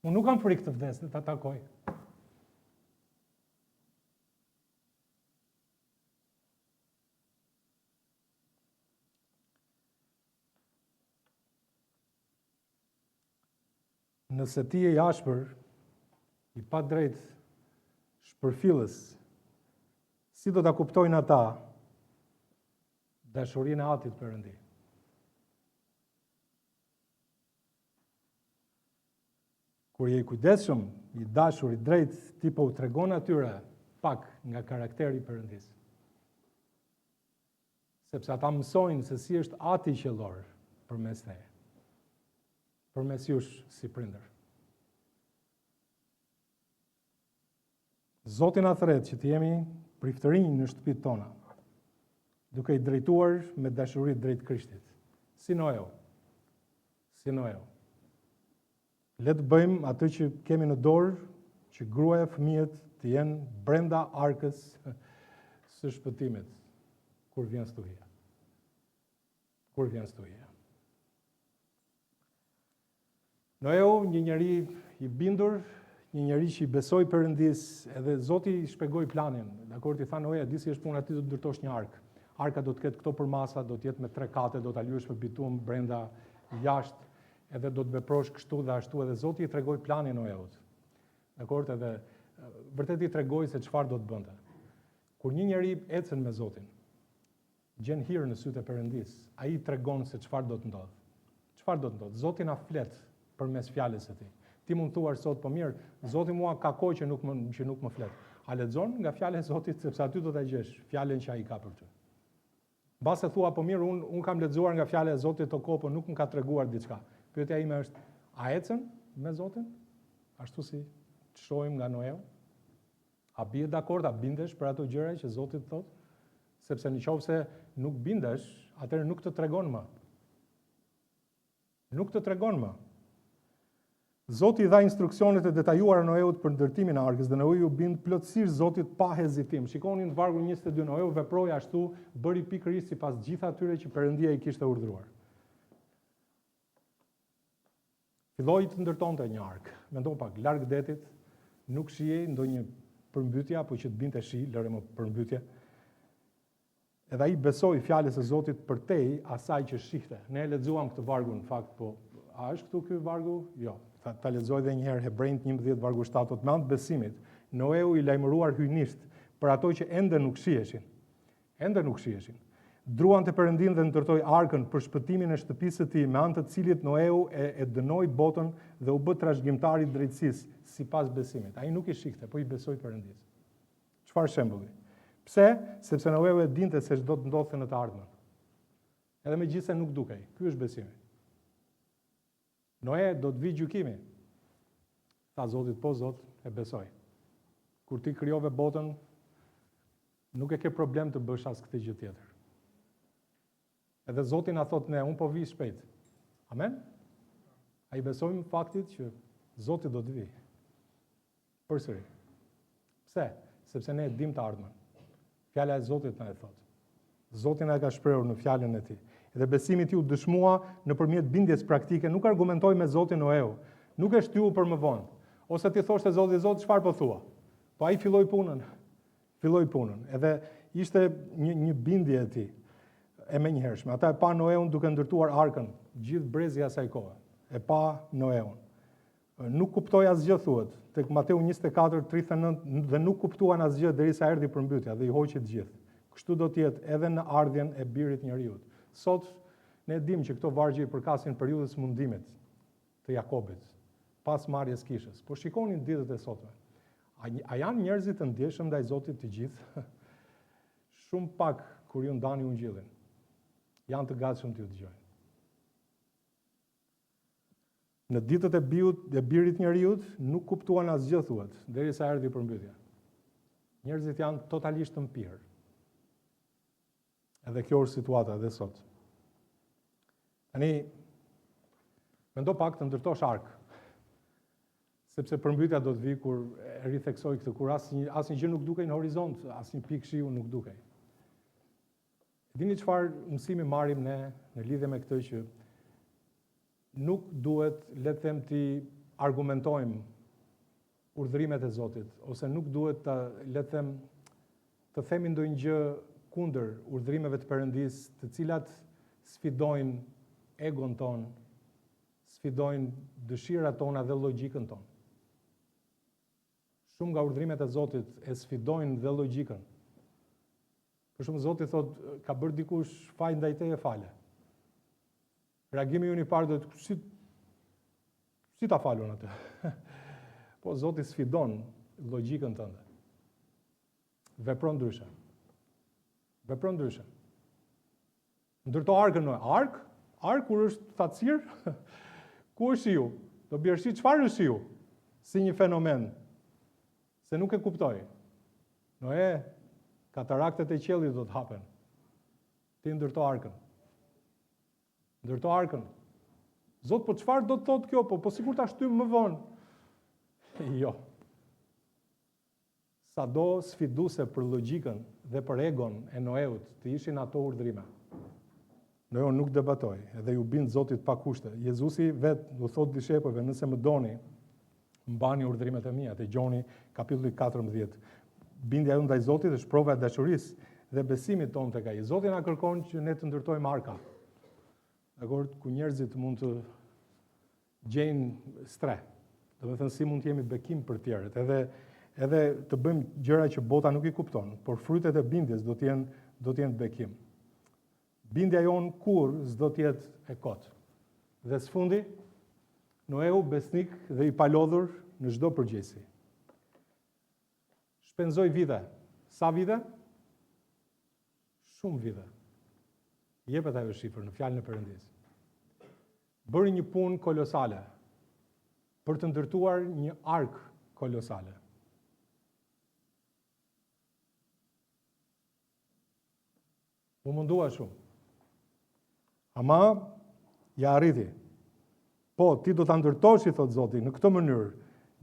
unë nuk kam frikë të vdes dhe ta takoj. Nëse ti je i ashpër, i pa drejt shpërfillës, si do ta kuptojnë ata dashurinë e Atit Perëndi? Kur je i kujdesshëm, i dashur, i drejt, ti po u tregon atyre pak nga karakteri i Perëndis. Sepse ata mësojnë se si është Ati qellor përmes teje, përmes jush si prindër. Zoti na thret që të jemi priftërinj në shtëpitë tona, duke i drejtuar me dashuri drejt Krishtit, si Noeu. Si Noeu. Le të bëjmë atë që kemi në dorë, që gruaja, fëmijët të jenë brenda arkës së shpëtimit, kur vjen stuhia. Kur vjen stuhia. Noeu, një njeri i bindur, një njeri që i besoi Perëndis, edhe Zoti i shpjegoi planin. Dakor, i tha Noe, di si është puna, ti do të ndërtosh një arkë. Arka do të ketë këto përmasa, do të jetë me 3 kate, do ta lyesh me bitum brenda, jashtë, edhe do të veprosh kështu dhe ashtu, edhe Zoti i tregoi planin Noeut. Dakor, edhe vërtet i tregoi se çfarë do të bënte. Kur një njeri ecën me Zotin, gjen hir në sytë e Perëndis, ai i tregon se çfarë do të ndodh. Çfarë do të ndodh? Zoti na flet përmes fjalës së tij. Ti mund thuar sot, po mirë, Zoti mua ka kohë që nuk më flet. A lexon nga fjala e Zotit, sepse aty do ta gjesh fjalën që ai ka për ty. Mbase thua, po mirë, unë kam lexuar nga fjala e Zotit të kohë, po nuk më ka treguar diçka. Pyetja ime është, a ecën me Zotin? Ashtu si shohim nga Noeu? A bie dakord, a bindesh për ato gjëra që Zoti thot? Sepse nëse nuk bindesh, atëherë nuk të tregon më. Nuk të tregon më. Zoti i dha instruksionet e detajuara Noeut për ndërtimin e arkës dhe Noeu u bind plotësisht Zotit pa hezitim. Shikoni në vargu 22, Noeu veproi ashtu, bëri pikërisht sipas gjithë atyre që Perëndia i kishte urdhëruar. Filloi të ndërtonte një arkë. Mendo pak, larg detit, nuk shihej ndonjë përmbytje apo që të binte shi, lëre më përmbytje. Edhe ai besoi fjalës së Zotit përtej asaj që shihte. Ne e lexuam këtë vargu në fakt, po a është këtu ky vargu? Jo. Ta lexoj edhe një herë Hebrejt 11 vargu 7, me anë të besimit, Noeu i lajmëruar hyjnisht për ato që ende nuk shiheshin. Ende nuk shiheshin. Druan të Perëndin dhe ndërtoi arkën për shpëtimin e shtëpisë së tij, me anë të cilit Noeu e dënoi botën dhe u bë trashëgimtar i drejtësisë sipas besimit. Ai nuk i shihte, po i besoi Perëndis. Çfarë shembulli? Pse? Sepse Noeu e dinte se ç'do të ndodhte në të ardhmen. Edhe megjithëse nuk dukej. Ky është besimi. Noe, do të vi gjykimi. Tha Zotit, po Zot, e besoj. Kur ti krijove botën, nuk e ke problem të bësh as këtë gjë tjetër. Edhe Zoti na thot ne, unë po vi shpejt. Amen? Ai besojmë faktit që Zoti do të vi. Përsëri. Pse? Sepse ne e dim të ardhmen. Fjala e Zotit na e thot. Zoti na ka shprehur në fjalën e tij. Dhe besimi i tij u dëshmua nëpërmjet bindjes praktike, nuk argumentoi me Zotin Noeu, nuk e shtyu për më vonë. Ose ti thoshte Zoti, çfarë po thua? Po ai filloi punën. Filloi punën. Edhe ishte një bindje e tij e menjëhershme. Ata e pa Noeun duke ndërtuar arkën, gjithë brezi asaj kohe. E pa Noeun. Nuk kuptoi asgjë thuhet. Tek Mateu 24:39 dhe nuk kuptuan asgjë derisa erdhi përmbytja dhe i hoqi të gjithë. Kështu do të jetë edhe në ardhjen e Birit Njeriut. Sot ne dim që këto vargje i përkasin periudhës mundimit të Jakobit. pas marrjes kishës. Po shikoni ditët e sotme. A janë njerëzit të ndjeshëm ndaj Zotit të gjithë? Shumë pak kur ju ndani ungjillin. Janë të gatshëm t'ju dëgjojnë. Në ditët e birit njeriut nuk kuptuan asgjë thuhet, derisa erdhi përmbytja. Njerëzit janë totalisht të mpirë. Edhe kjo është situata edhe sot. Tani, mendo pak të ndërtosh ark, sepse përmbytja do të vi kur e ritheksoj këtë, kur asnjë gjë nuk dukej në horizont, asnjë pikë shiu nuk dukej. Dini çfarë mësimi marrim ne në lidhje me këtë, që nuk duhet, le të them, ti argumentojmë urdhërimet e Zotit, ose nuk duhet të themi ndonjë gjë kundër urdhërimeve të Perëndis, të cilat sfidojnë egon ton, sfidojnë dëshirat tona dhe logjikën tonë. Shumë nga urdhërimet e Zotit e sfidojnë dhe logjikën. Për shumë Zoti thot, ka bërë dikush faj ndaj teje fale. Reagimi ju një parë do të si ta falun atë? Po Zoti sfidon logjikën tënde. Vepron ndryshe. Vepron ndryshe. Ndërto arkën në ark kur është thatësir, ku është shiu? Do bjerëshi, çfarë është shiu? Si një fenomen. Se nuk e kuptoj. Noe, kataraktet e qiellit do të hapen. Ti ndërto arkën. Ndërto arkën. Zot, po çfarë do të thotë kjo? Po sikur ta shtym më vonë. Jo. Sado sfiduese për logjikën dhe për egon e Noeut të ishin ato urdhrime. Noeu nuk debatoi, edhe ju bind Zotit pa kushte. Jezusi vetë u thot dishepujve, nëse më doni, mbani urdhrimet e mia, te Gjoni kapitulli 14. Bindja jonë ndaj Zotit është prova e dashurisë dhe besimit tonë tek ai. Zoti na kërkon që ne të ndërtojmë arka. Dakor, ku njerëzit mund të gjejnë stre. Do të thënë si mund të jemi bekim për tjerët, edhe të bëjmë gjëra që bota nuk i kupton, por frytet e bindjes do të jenë bekim. Bindja jonë kur s'do të jetë e kot. Dhe sfundi, Noeu besnik dhe i palodhur në çdo përgjegjësi. Shpenzoi vite. Sa vite? Shumë vite. Jepet ajo shifër në fjalën e Perëndis. Bëri një punë kolosale për të ndërtuar një ark kolosale. U mundua shumë. Ama, ja arriti. Po, ti do të ndërtosh, i thot Zoti, në këtë mënyrë.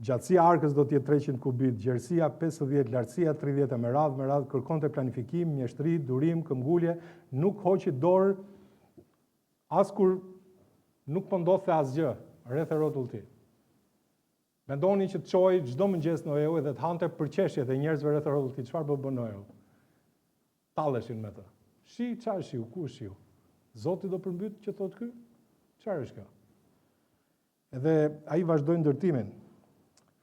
Gjatësia arkës do të jetë 300 kubit, gjerësia 50, lartësia 30, me radhë, kërkonte planifikim, mjeshtri, durim, këmbgulje, nuk hoqi dorë, askur nuk po ndodhte asgjë rreth e rrotull ti. Mendoni që të çojë çdo mëngjes Noeu dhe të hante përqeshjet e njerëzve rreth e rrotull ti, çfarë bën Noeu? Talleshin me të. Shi, çfarë shiu, ku është shiu? Zoti do përmbyt që thotë ky? Çfarë është kjo? Edhe ai vazhdoi ndërtimin.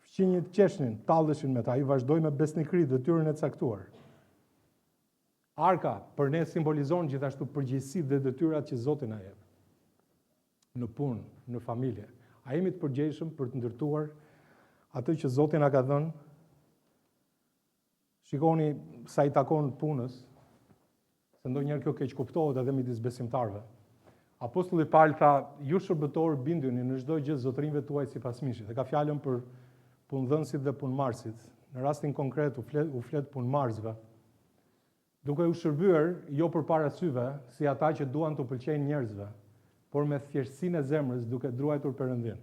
Fqinjit qeshnin, talleshin me ta, ai vazhdoi me besnikëri detyrën e caktuar. Arka për ne simbolizon gjithashtu përgjegjësitë dhe detyrat që Zoti na jep. Në punë, në familje. A jemi të përgjegjshëm për të ndërtuar atë që Zoti na ka dhënë? Shikoni sa i takon punës, se ndonjëherë kjo keq kuptohet edhe midis besimtarëve. Apostulli Paul tha, ju shërbëtorë binduni në çdo gjë zotërinjve tuaj sipas mishit. Dhe ka fjalën për punëdhënësit dhe punëmarrësit. Në rastin konkret u flet punëmarrësve. Duke u shërbyer jo përpara syve, si ata që duan të pëlqejnë njerëzve, por me thjeshtësinë e zemrës duke druajtur Perëndin.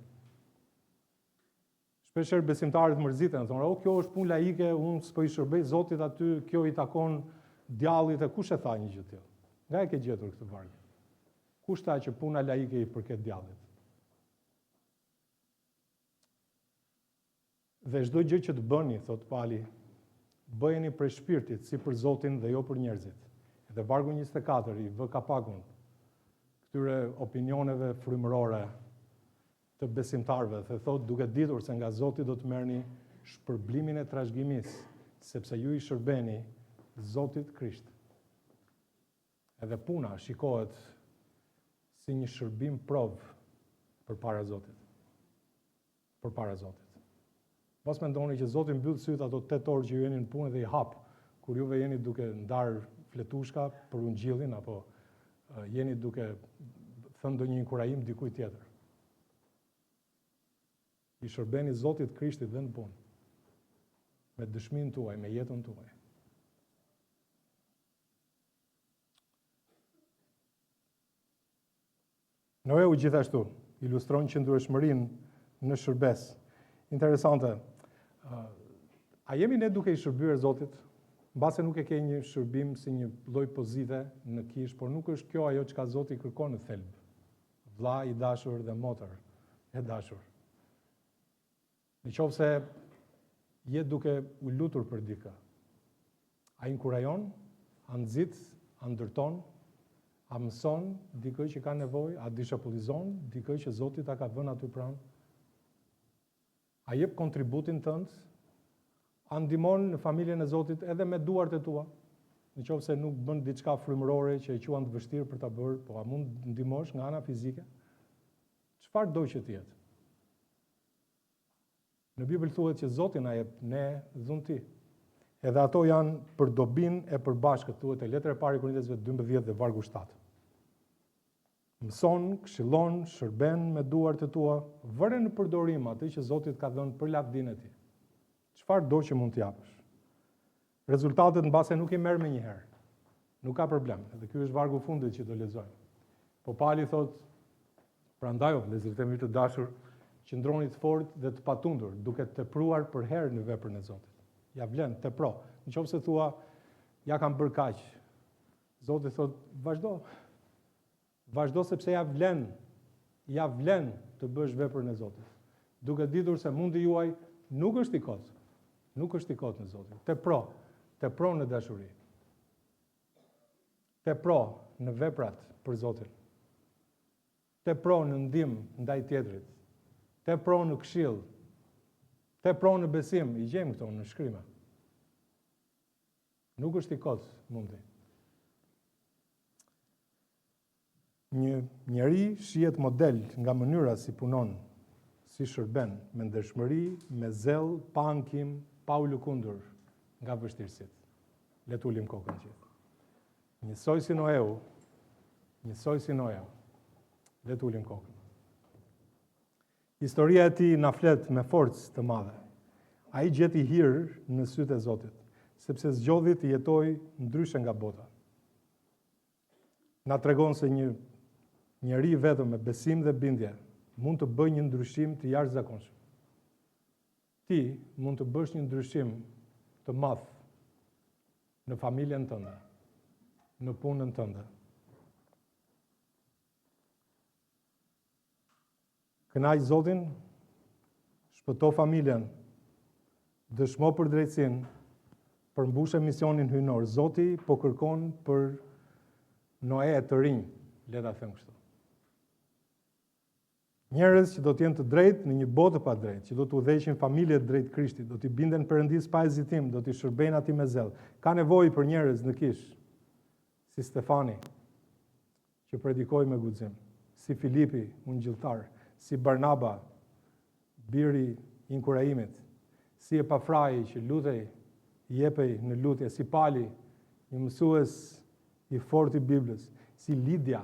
Shpeshherë besimtarët mërziten, thonë, kjo është punë laike, unë s'po i shërbej Zotit aty, kjo i takon djallit, e kush e tha një gjë tillë? Nga e ke gjetur këtë varg? Kush tha që puna laike i përket djallit? Dhe çdo gjë që të bëni, thot Pali, bëjeni për shpirtit, si për Zotin dhe jo për njerëzit. Dhe vargu 24 i vë kapakun këtyre opinioneve frymërore të besimtarëve, dhe thot, duke ditur se nga Zoti do të merrni shpërblimin e trashëgimisë, sepse ju i shërbeni Zotit Krisht. Edhe puna shikohet si një shërbim provë përpara Zotit. përpara Zotit. Mos mendoni që Zoti mbyll syt ato 8 orë që ju jeni në punë dhe i hap, kur juve jeni duke ndar fletushka për ungjillin apo jeni duke thënë ndonjë inkurajim dikujt tjetër. I shërbeni Zotit Krishtit dhe në punë, me dëshminë tuaj, me jetën tuaj. Noeu gjithashtu ilustron qëndrueshmërinë në shërbes. Interesante. A jemi ne duke i shërbyer Zotit? Mbase nuk e ke një shërbim si një lloj pozite në kish, por nuk është kjo ajo çka Zoti kërkon në thelb. Vlla i dashur dhe motër e dashur. Nëse je duke u lutur për dikë, a inkurajon, a nxit, a ndërton, a mëson dikë që ka nevojë, a dishapullizon dikë që Zoti ta ka vënë aty pranë? A jep kontributin tënd? A ndihmon në familjen e Zotit edhe me duart e tua? Nëse nuk bën diçka frymërore që e quan të vështirë për ta bërë, po a mund ndihmosh nga ana fizike? Çfarë do që të jetë? Në Bibël thuhet që Zoti na jep ne dhunti. Edhe ato janë për dobinë e përbashkët, thuhet e letra e parë e Korintasve 12 dhe vargu 7. Mëson, këshillon, shërben me duart e tua, vëre në përdorim atë që Zoti ka dhënë për lavdinë e tij. Çfarë do që mund t'japësh? Rezultatet mbase nuk i merr me një herë. Nuk ka problem. Edhe ky është vargu i fundit që do lexojmë. Po Pali thot, prandaj o vëllezër e të dashur, qëndroni të fortë dhe të patundur, duke tepruar për herë në veprën e Zotit. Ja vlen, tepro. Nëse thua, ja kam bërë kaq. Zoti thot, vazhdo. Vazhdo sepse ja vlen të bësh veprën e Zotit. Duke ditur se mundi juaj nuk është i kot. Nuk është i kot në Zotin. Tepro në dashuri. Tepro në veprat për Zotin. Tepro në ndihmë ndaj tjetrit. Tepro në këshill. Tepro në besim, i gjejmë këto në shkrime. Nuk është i kot mundi. Një njeri shihet model nga mënyra si punon, si shërben, me ndershmëri, me zell, pa ankim, pa u lëkundur nga vështirësitë. Le të ulim kokën gjithë. Njësoj si Noeu, le të ulim kokën. Historia e tij na flet me forcë të madhe. Ai gjeti hir në sytë e Zotit, sepse zgjodhi të jetojë ndryshe nga bota. Na tregon se një njeri vetëm me besim dhe bindje mund të bëjë një ndryshim të jashtëzakonshëm. Ti mund të bësh një ndryshim të madh në familjen tënde, në punën tënde. Kënaq Zotin, shpëto familjen, dëshmo për drejtësinë, përmbushe misionin hyjnor. Zoti po kërkon për Noe të rinj, le ta them kështu. Njerëz që do të jenë të drejtë në një botë pa drejtë, që do të udhëheqin familjet drejt Krishtit, do t'i binden Perëndis pa hezitim, do t'i shërbejnë atij me zell. Ka nevojë për njerëz në kish, si Stefani, që predikoi me guxim, si Filipi, ungjilltar, si Barnaba, biri i inkurajimit, si Epafrai që lutej, jepej në lutje, si Pali, një mësues i fortë i Biblës, si Lidia,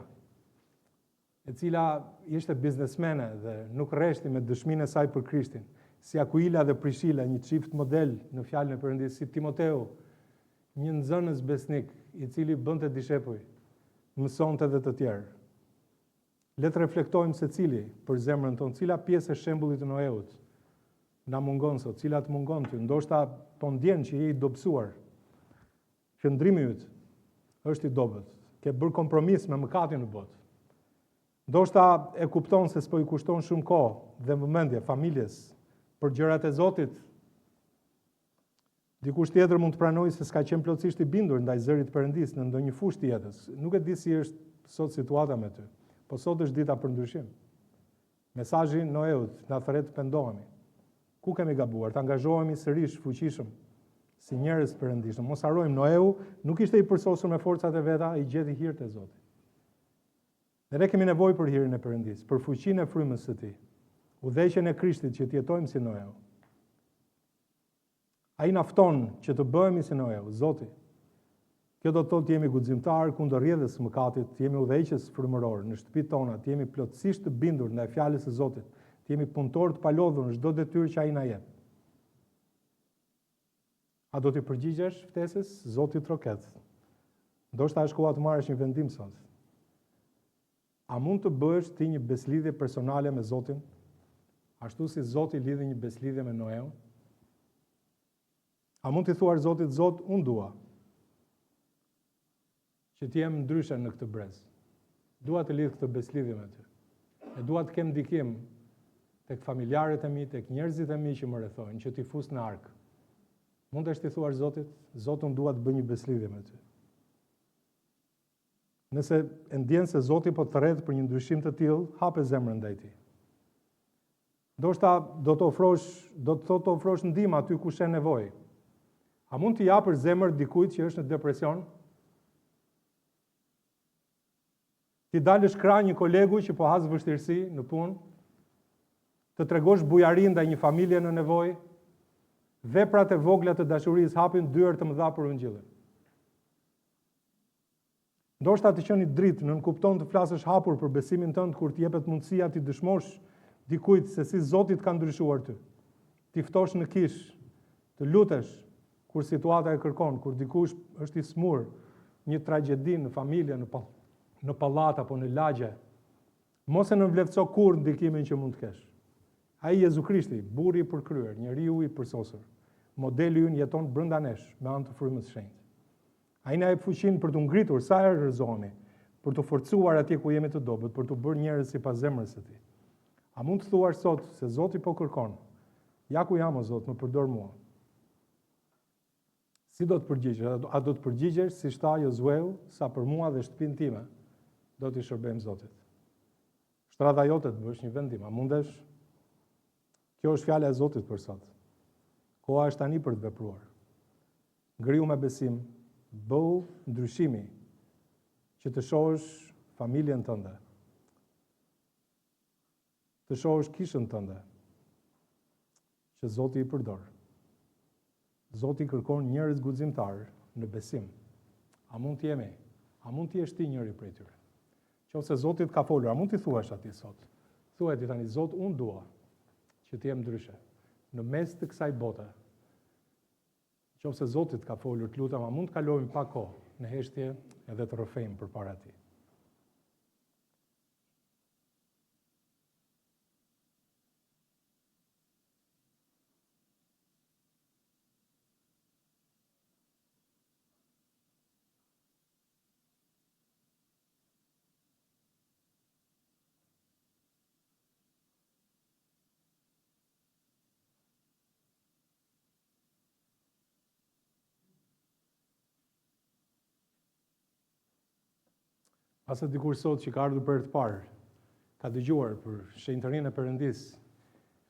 e cila ishte biznesmene dhe nuk rreshti me dëshminë e saj për Krishtin, si Akuila dhe Prishila, një çift model në fjalën e Perëndisë, si Timoteu, një nxënës besnik i cili bënte dishepuj, mësonte dhe të tjerë. Le të reflektojmë secili për zemrën tonë, cila pjesë e shembullit të Noeut na mungon sot, cila të mungon ty, ndoshta po ndjen që je i dobësuar. Qëndrimi yt është i dobët. Ke bërë kompromis me mëkatin në botë. Ndoshta e kupton se s'po i kushton shumë kohë dhe vëmendje familjes për gjërat e Zotit. Dikush tjetër mund të pranojë se s'ka qenë plotësisht i bindur ndaj zërit Perëndis në ndonjë fushë të jetës. Nuk e di si është sot situata me ty, po sot është dita për ndryshim. Mesazhi Noeut na thret të pendohemi. Ku kemi gabuar? Të angazhohemi sërish fuqishëm si njerëz perëndishëm. Mos harrojmë, Noeu nuk ishte i përsosur me forcat e veta, i gjeti hirët e Zotit. Ne kemi nevojë për hirin e Perëndis, për fuqinë e frymës së tij. udhëheqjen e Krishtit që të jetojmë si Noeu. Ai na fton që të bëhemi si Noeu, Zoti. Kjo do të thotë të jemi guximtar kundër rrjedhës së mëkatit, të jemi udhëheqës frymëror në shtëpitë tona, të jemi plotësisht të bindur ndaj fjalës së Zotit, të jemi punëtor të palodhur në çdo detyrë që ai na jep. A do t'i përgjigjesh ftesës? Zoti troket. Ndoshta është koha të marrësh një vendim sot. A mund të bësh ti një beslidhje personale me Zotin, ashtu si Zoti lidhi një beslidhje me Noeu? A mund t'i thuar Zotit, Zot, unë dua që t'jem ndryshe në këtë brez. Dua të lidh këtë beslidhje me ty. E dua të kem ndikim tek familjarët e mi, tek njerëzit e mi që më rrethojnë, që t'i fus në ark. Mund të t'i thuar Zotit, Zot, unë dua të bëj një beslidhje me ty. Nëse e ndjen se Zoti po të rreth për një ndryshim të tillë, hape zemrën ndaj tij. Ndoshta do të thotë të ofrosh ndihmë aty ku shen nevojë. A mund t'i japësh zemër dikujt që është në depresion? Ti dalësh krah një kolegu që po has vështirësi në punë, të tregosh bujari ndaj një familje në nevojë, veprat e vogla të dashurisë hapin dyert të mëdha për Ungjillin. Ndoshta të qenë dritë, nën kupton të flasësh hapur për besimin tënd kur të jepet mundësia ti dëshmosh dikujt se si Zoti të ka ndryshuar ty. Ti ftosh në kish, të lutesh kur situata e kërkon, kur dikush është i smur, një tragjedi në familje, në pallat apo në lagje. Mos e nënvlerëso kurrë ndikimin që mund të kesh. Ai Jezu Krishti, burri i përkryer, njeriu i përsosur, modeli ynë jeton brenda nesh me anë të frymës së shenjtë. Ai na jep fuqinë për të ngritur sa herë rrezoni, për të forcuar atje ku jemi të dobët, për të bërë njerëz sipas zemrës së tij. A mund të thuash sot se Zoti po kërkon? Ja ku jam o Zot, më përdor mua. Si do të përgjigjesh? A do të përgjigjesh si tha Josueu, sa për mua dhe shtëpinë time do t'i shërbejmë Zotit? Shtrata jote të bësh një vendim, a mundesh? Kjo është fjala e Zotit për sot. Koha është tani për të vepruar. Ngrihu me besim, bëu ndryshimi që të shohësh familjen tënde, të shohësh kishën tënde, që Zoti i përdor. Zoti kërkon njerëz guximtar në besim. A mund të jemi? A mund të jesh ti njëri prej tyre? Qofse Zoti të ka folur, a mund t'i thuash atij sot? Thuaj ti tani, Zot, unë dua që të jem ndryshe në mes të kësaj bote. Qofse Zoti të ka folur, të lutem, a mund të kalojmë pak kohë në heshtje edhe të rrëfejmë përpara tij. Pasë dikur sot që ka ardhur për të parë, ka dëgjuar për shenjtërinë e Perëndis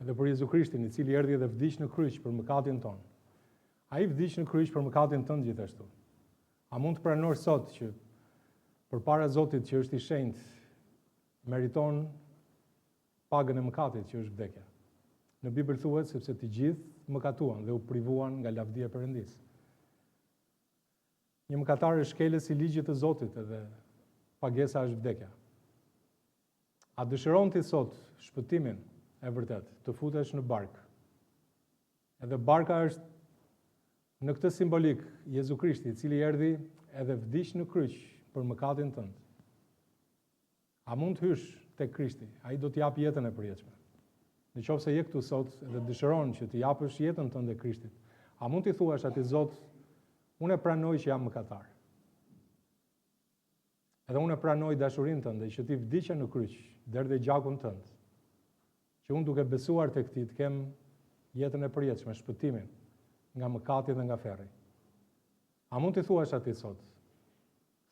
edhe për Jezu Krishtin, i cili erdhi dhe vdiq në kryq për mëkatin ton. Ai vdiq në kryq për mëkatin tënd gjithashtu. A mund të pranosh sot që përpara Zotit që është i shenjtë, meriton pagën e mëkatit që është vdekja? Në Bibël thuhet sepse të gjithë mëkatuan dhe u privuan nga lavdia e Perëndis. Një mëkatar është shkelës i ligjit të Zotit edhe pagesa është vdekja. A dëshiron ti sot shpëtimin e vërtet, të futesh në barkë? Edhe barka është në këtë simbolik Jezu Krishti, i cili erdhi edhe vdiq në kryq për mëkatin tënd. A mund të hysh tek Krishti? Ai do të jap jetën e përjetshme. Nëse je këtu sot dhe dëshiron që të japësh jetën tënde Krishtit, a mund t'i thuash atij Zot, unë e pranoj që jam mëkatar. Edhe unë e pranoj dashurinë tënde që ti vdiqe në kryq, derdhe gjakun tënd, që unë duke besuar tek ti të kem jetën e përjetshme, shpëtimin nga mëkati dhe nga ferri. A mund t'i thuash atij sot?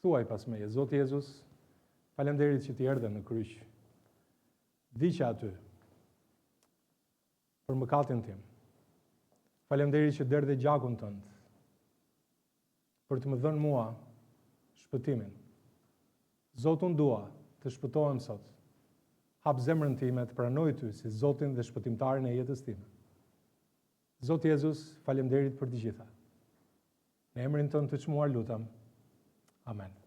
Thuaj pas meje, Zoti Jezus, faleminderit që ti erdhe në kryq. Vdiqe aty për mëkatin tim. Faleminderit që derdhe gjakun tënd për të më dhënë mua shpëtimin. Zot, unë dua të shpëtohem sot. hap zemrën time të pranoj ty si Zotin dhe shpëtimtarin e jetës time. Zot Jezus, faleminderit për të gjitha. Në emrin tënd të çmuar lutem. Amen.